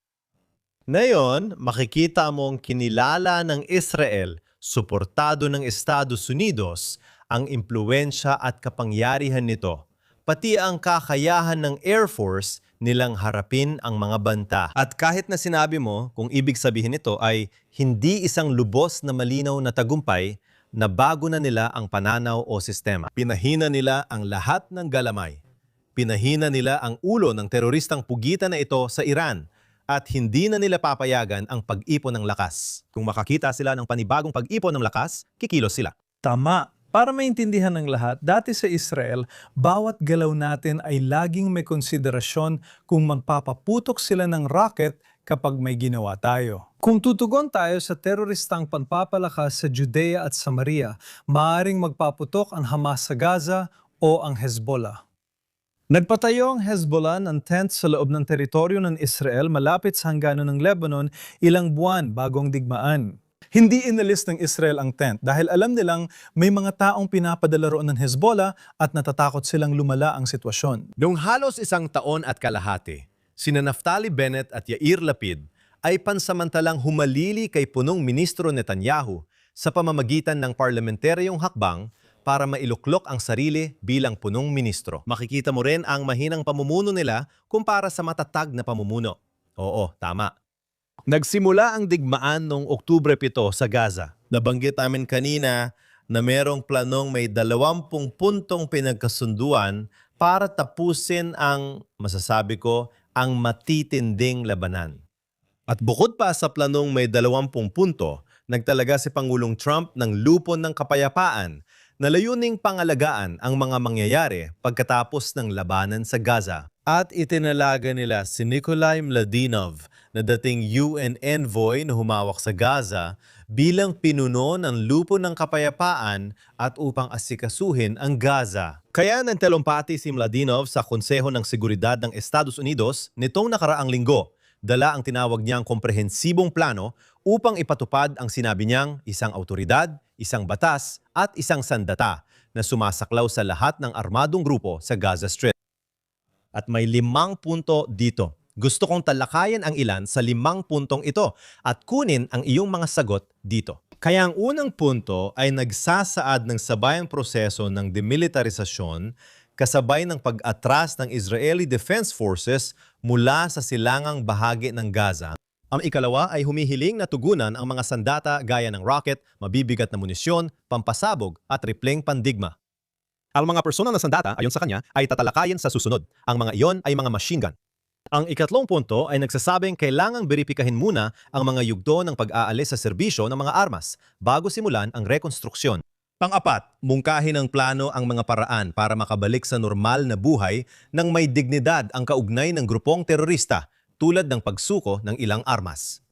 Ngayon, makikita mong kinilala ng Israel, suportado ng Estados Unidos, ang impluwensya at kapangyarihan nito, pati ang kakayahan ng Air Force nilang harapin ang mga banta. At kahit na sinabi mo kung ibig sabihin nito ay hindi isang lubos na malinaw na tagumpay, na bago na nila ang pananaw o sistema. Pinahina nila ang lahat ng galamay. Pinahina nila ang ulo ng teroristang pugitan na ito sa Iran at hindi na nila papayagan ang pag-ipon ng lakas. Kung makakita sila ng panibagong pag-ipon ng lakas, kikilos sila. Tama. Para maintindihan ng lahat, dati sa Israel, bawat galaw natin ay laging may konsiderasyon kung magpapaputok sila ng rocket kapag may ginawa tayo. Kung tutugon tayo sa teroristang panpapalakas sa Judea at Samaria, maaaring magpaputok ang Hamas sa Gaza o ang Hezbollah. Nagpatayo ang Hezbollah ng tent sa loob ng teritoryo ng Israel malapit sa hangganan ng Lebanon ilang buwan bago ang digmaan. Hindi inalis ng Israel ang tent dahil alam nilang may mga taong pinapadala roon ng Hezbollah at natatakot silang lumala ang sitwasyon. Noong halos 1 taon at kalahati, sina Naftali Bennett at Yair Lapid ay pansamantalang humalili kay punong ministro Netanyahu sa pamamagitan ng parlamentaryong hakbang para mailuklok ang sarili bilang punong ministro. Makikita mo rin ang mahinang pamumuno nila kumpara sa matatag na pamumuno. Oo, tama. Nagsimula ang digmaan noong Oktubre 7 sa Gaza. Nabanggit namin kanina na merong planong may 20 puntong pinagkasunduan para tapusin ang, masasabi ko, ang matitinding labanan. At bukod pa sa planong may 20 punto, nagtalaga si Pangulong Trump ng lupon ng kapayapaan na layuning pangalagaan ang mga mangyayari pagkatapos ng labanan sa Gaza. At itinalaga nila si Nikolai Mladinov na dating UN envoy na humawak sa Gaza bilang pinuno ng lupon ng kapayapaan at upang asikasuhin ang Gaza. Kaya nantalumpati si Mladinov sa Konseho ng Seguridad ng Estados Unidos nitong nakaraang linggo. Dala ang tinawag niyang komprehensibong plano upang ipatupad ang sinabi niyang isang autoridad, isang batas at isang sandata na sumasaklaw sa lahat ng armadong grupo sa Gaza Strip. At may 5 punto dito. Gusto kong talakayan ang ilan sa 5 puntong ito at kunin ang iyong mga sagot dito. Kaya ang unang punto ay nagsasaad ng sabayang proseso ng demilitarisasyon kasabay ng pag-atras ng Israeli Defense Forces mula sa silangang bahagi ng Gaza. Ang ikalawa ay humihiling na tugunan ang mga sandata gaya ng rocket, mabibigat na munisyon, pampasabog at ripleng pandigma. Ang mga personal na sandata ayon sa kanya ay tatalakayin sa susunod. Ang mga iyon ay mga machine gun. Ang ikatlong punto ay nagsasabing kailangang beripikahin muna ang mga yugto ng pag-aalis sa serbisyo ng mga armas bago simulan ang rekonstruksyon. Pang-apat, mungkahin ng plano ang mga paraan para makabalik sa normal na buhay nang may dignidad ang kaugnay ng grupong terorista tulad ng pagsuko ng ilang armas.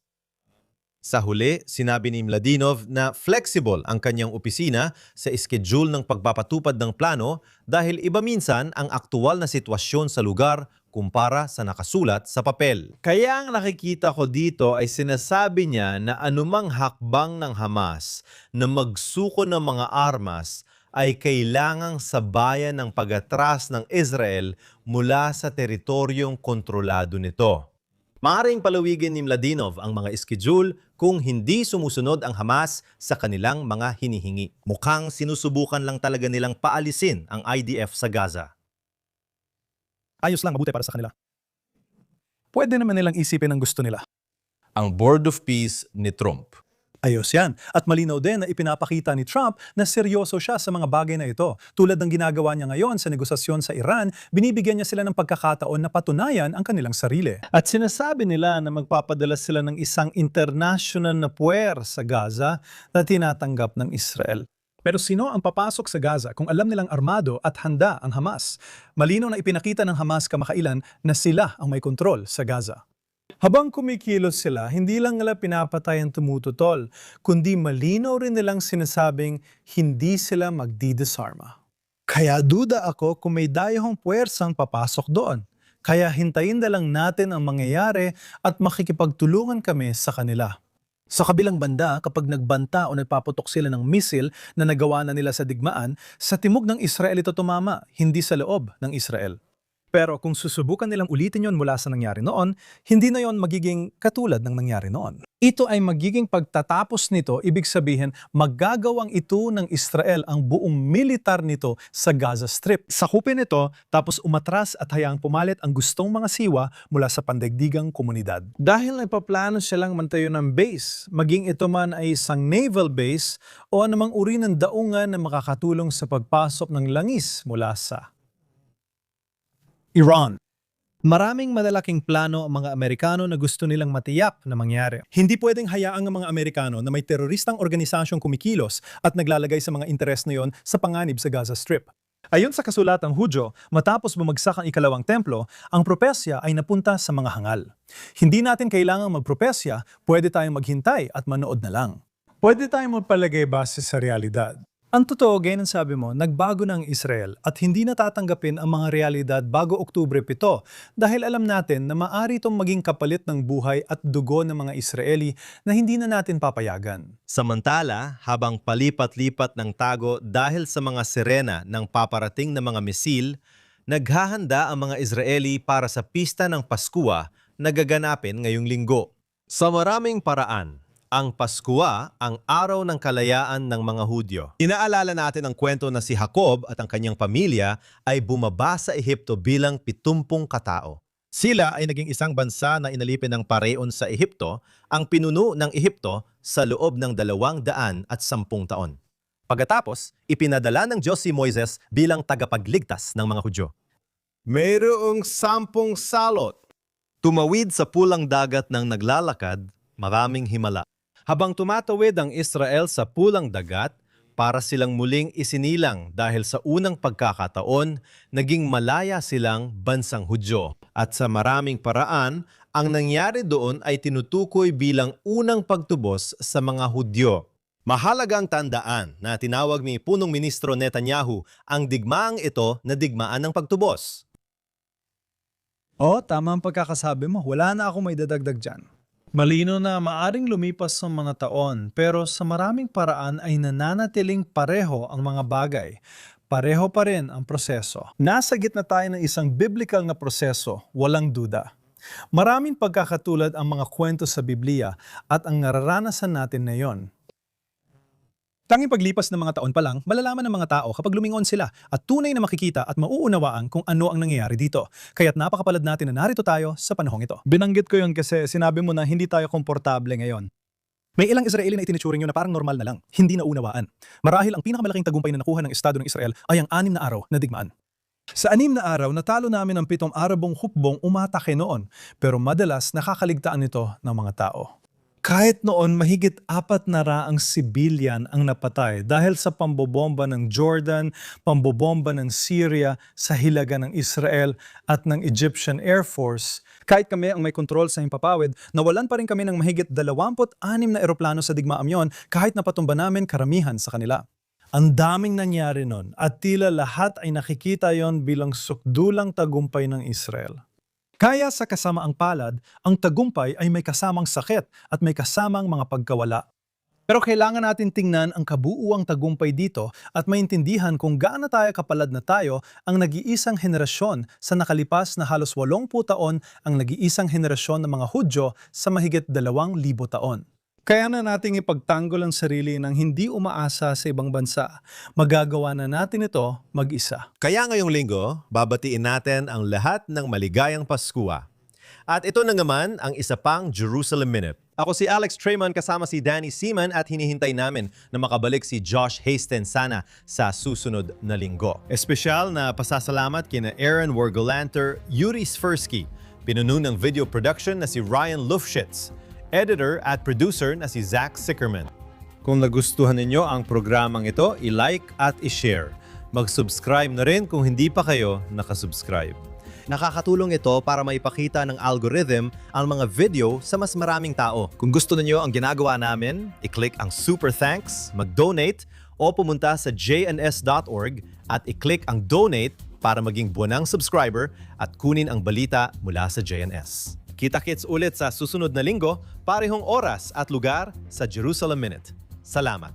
Sa huli, sinabi ni Mladinov na flexible ang kanyang opisina sa schedule ng pagpapatupad ng plano dahil iba minsan ang aktual na sitwasyon sa lugar kumpara sa nakasulat sa papel. Kaya ang nakikita ko dito ay sinasabi niya na anumang hakbang ng Hamas na magsuko ng mga armas ay kailangang sabayan ng pag-atras ng Israel mula sa teritoryong kontrolado nito. Maaring palawigin ni Mladinov ang mga schedule kung hindi sumusunod ang Hamas sa kanilang mga hinihingi. Mukhang sinusubukan lang talaga nilang paalisin ang IDF sa Gaza. Ayos lang, mabuti para sa kanila. Pwede naman nilang isipin ang gusto nila. Ang Board of Peace ni Trump. Ayos yan. At malinaw din na ipinapakita ni Trump na seryoso siya sa mga bagay na ito. Tulad ng ginagawa niya ngayon sa negosasyon sa Iran, binibigyan niya sila ng pagkakataon na patunayan ang kanilang sarili. At sinasabi nila na magpapadala sila ng isang international na puwer sa Gaza na tinatanggap ng Israel. Pero sino ang papasok sa Gaza kung alam nilang armado at handa ang Hamas? Malinaw na ipinakita ng Hamas kamakailan na sila ang may kontrol sa Gaza. Habang kumikilos sila, hindi lang nila pinapatay ang tumututol, kundi malinaw rin nilang sinasabing hindi sila magdidesarma. Kaya duda ako kung may dayahong puwersang papasok doon. Kaya hintayin na lang natin ang mangyayari at makikipagtulungan kami sa kanila. Sa kabilang banda, kapag nagbanta o nagpaputok sila ng misil na nagawa na nila sa digmaan, sa timog ng Israel ito tumama, hindi sa loob ng Israel. Pero kung susubukan nilang ulitin yon mula sa nangyari noon, hindi na yon magiging katulad ng nangyari noon. Ito ay magiging pagtatapos nito, ibig sabihin maggagawang ito ng Israel ang buong militar nito sa Gaza Strip. Sakupin ito tapos umatras at hayaang pumalit ang gustong mga siwa mula sa pandaigdigang komunidad. Dahil nagpaplano silang mantayo ng base, maging ito man ay isang naval base o anumang uri ng daungan na makakatulong sa pagpasok ng langis mula sa Iran. Maraming malalaking plano ang mga Amerikano na gusto nilang matiyak na mangyari. Hindi pwedeng hayaang ang mga Amerikano na may teroristang organisasyong kumikilos at naglalagay sa mga interes na yon sa panganib sa Gaza Strip. Ayon sa kasulatang Hudyo, matapos bumagsak ang ikalawang templo, ang propesya ay napunta sa mga hangal. Hindi natin kailangang magpropesya, pwede tayong maghintay at manood na lang. Pwede tayong magpalagay base sa realidad. Ang totoo, gaya ng sabi mo, nagbago na ang Israel at hindi natatanggapin ang mga realidad bago Oktubre 7 dahil alam natin na maaari itong maging kapalit ng buhay at dugo ng mga Israeli na hindi na natin papayagan. Samantala, habang palipat-lipat ng tago dahil sa mga sirena ng paparating na mga misil, naghahanda ang mga Israeli para sa pista ng Paskua na gaganapin ngayong linggo. Sa maraming paraan, ang Paskua ang araw ng kalayaan ng mga Hudyo. Inaalala natin ang kwento na si Jacob at ang kanyang pamilya ay bumaba sa Ehipto bilang 70 katao. Sila ay naging isang bansa na inalipin ng pareon sa Ehipto, ang pinuno ng Ehipto sa loob ng 210 taon. Pagkatapos, ipinadala ng Diyos si Moises bilang tagapagligtas ng mga Hudyo. Mayroong 10 salot. Tumawid sa pulang dagat ng naglalakad, maraming himala. Habang tumatawid ang Israel sa pulang dagat, para silang muling isinilang dahil sa unang pagkakataon, naging malaya silang bansang Hudyo. At sa maraming paraan, ang nangyari doon ay tinutukoy bilang unang pagtubos sa mga Hudyo. Mahalagang tandaan na tinawag ni Punong Ministro Netanyahu ang digmaang ito na digmaan ng pagtubos. Tama ang pagkakasabi mo. Wala na akong may dadagdag dyan. Malino na maaring lumipas ang mga taon pero sa maraming paraan ay nananatiling pareho ang mga bagay. pareho pa rin ang proseso. Nasa gitna tayo ng isang biblical na proseso, walang duda. Maraming pagkakatulad ang mga kwento sa Biblia at ang nararanasan natin ngayon. Tanging paglipas ng mga taon pa lang, malalaman ng mga tao kapag lumingon sila at tunay na makikita at mauunawaan kung ano ang nangyayari dito. Kaya't napakapalad natin na narito tayo sa panahong ito. Binanggit ko yun kasi sinabi mo na hindi tayo komportable ngayon. May ilang Israeli na itinuturing yun na parang normal na lang, hindi naunawaan. Marahil ang pinakamalaking tagumpay na nakuha ng Estado ng Israel ay ang 6 na araw na digmaan. Sa 6 na araw, natalo namin ang 7 Arabong hukbong umatake noon, pero madalas nakakaligtaan nito ng mga tao. Kahit noon, mahigit 4 na raang sibilyan ang napatay dahil sa pambobomba ng Jordan, pambobomba ng Syria sa hilaga ng Israel at ng Egyptian Air Force. Kahit kami ang may kontrol sa himpapawid, nawalan pa rin kami ng mahigit 26 na eroplano sa digmaang yon kahit napatumba namin karamihan sa kanila. Ang daming nangyari nun at tila lahat ay nakikita yon bilang sukdulang tagumpay ng Israel. Kaya sa kasamaang palad, ang tagumpay ay may kasamang sakit at may kasamang mga pagkawala. Pero kailangan natin tingnan ang kabuuang tagumpay dito at maintindihan kung gaano tayo kapalad na tayo ang nag-iisang henerasyon sa nakalipas na halos 80 taon ang nag-iisang henerasyon ng mga Hudyo sa mahigit 2,000 taon. Kaya na nating ipagtanggol ang sarili ng hindi umaasa sa ibang bansa. Magagawa na natin ito mag-isa. Kaya ngayong linggo, babatiin natin ang lahat ng maligayang Paskua. At ito na naman ang isa pang Jerusalem Minute. Ako si Alex Trayman kasama si Danny Seaman at hinihintay namin na makabalik si Josh Hastens sana sa susunod na linggo. Espesyal na pasasalamat kina Aaron Wargolanter, Yuri Sfersky, pinuno ng video production na si Ryan Lufschitz, editor at producer na si Zach Sickerman. Kung nagustuhan ninyo ang programang ito, i-like at i-share. Mag-subscribe na rin kung hindi pa kayo nakasubscribe. Nakakatulong ito para maipakita ng algorithm ang mga video sa mas maraming tao. Kung gusto niyo ang ginagawa namin, i-click ang Super Thanks, mag-donate o pumunta sa jns.org at i-click ang Donate para maging buwanang subscriber at kunin ang balita mula sa JNS. Kita-kits ulit sa susunod na linggo, parehong oras at lugar sa Jerusalem Minute. Salamat!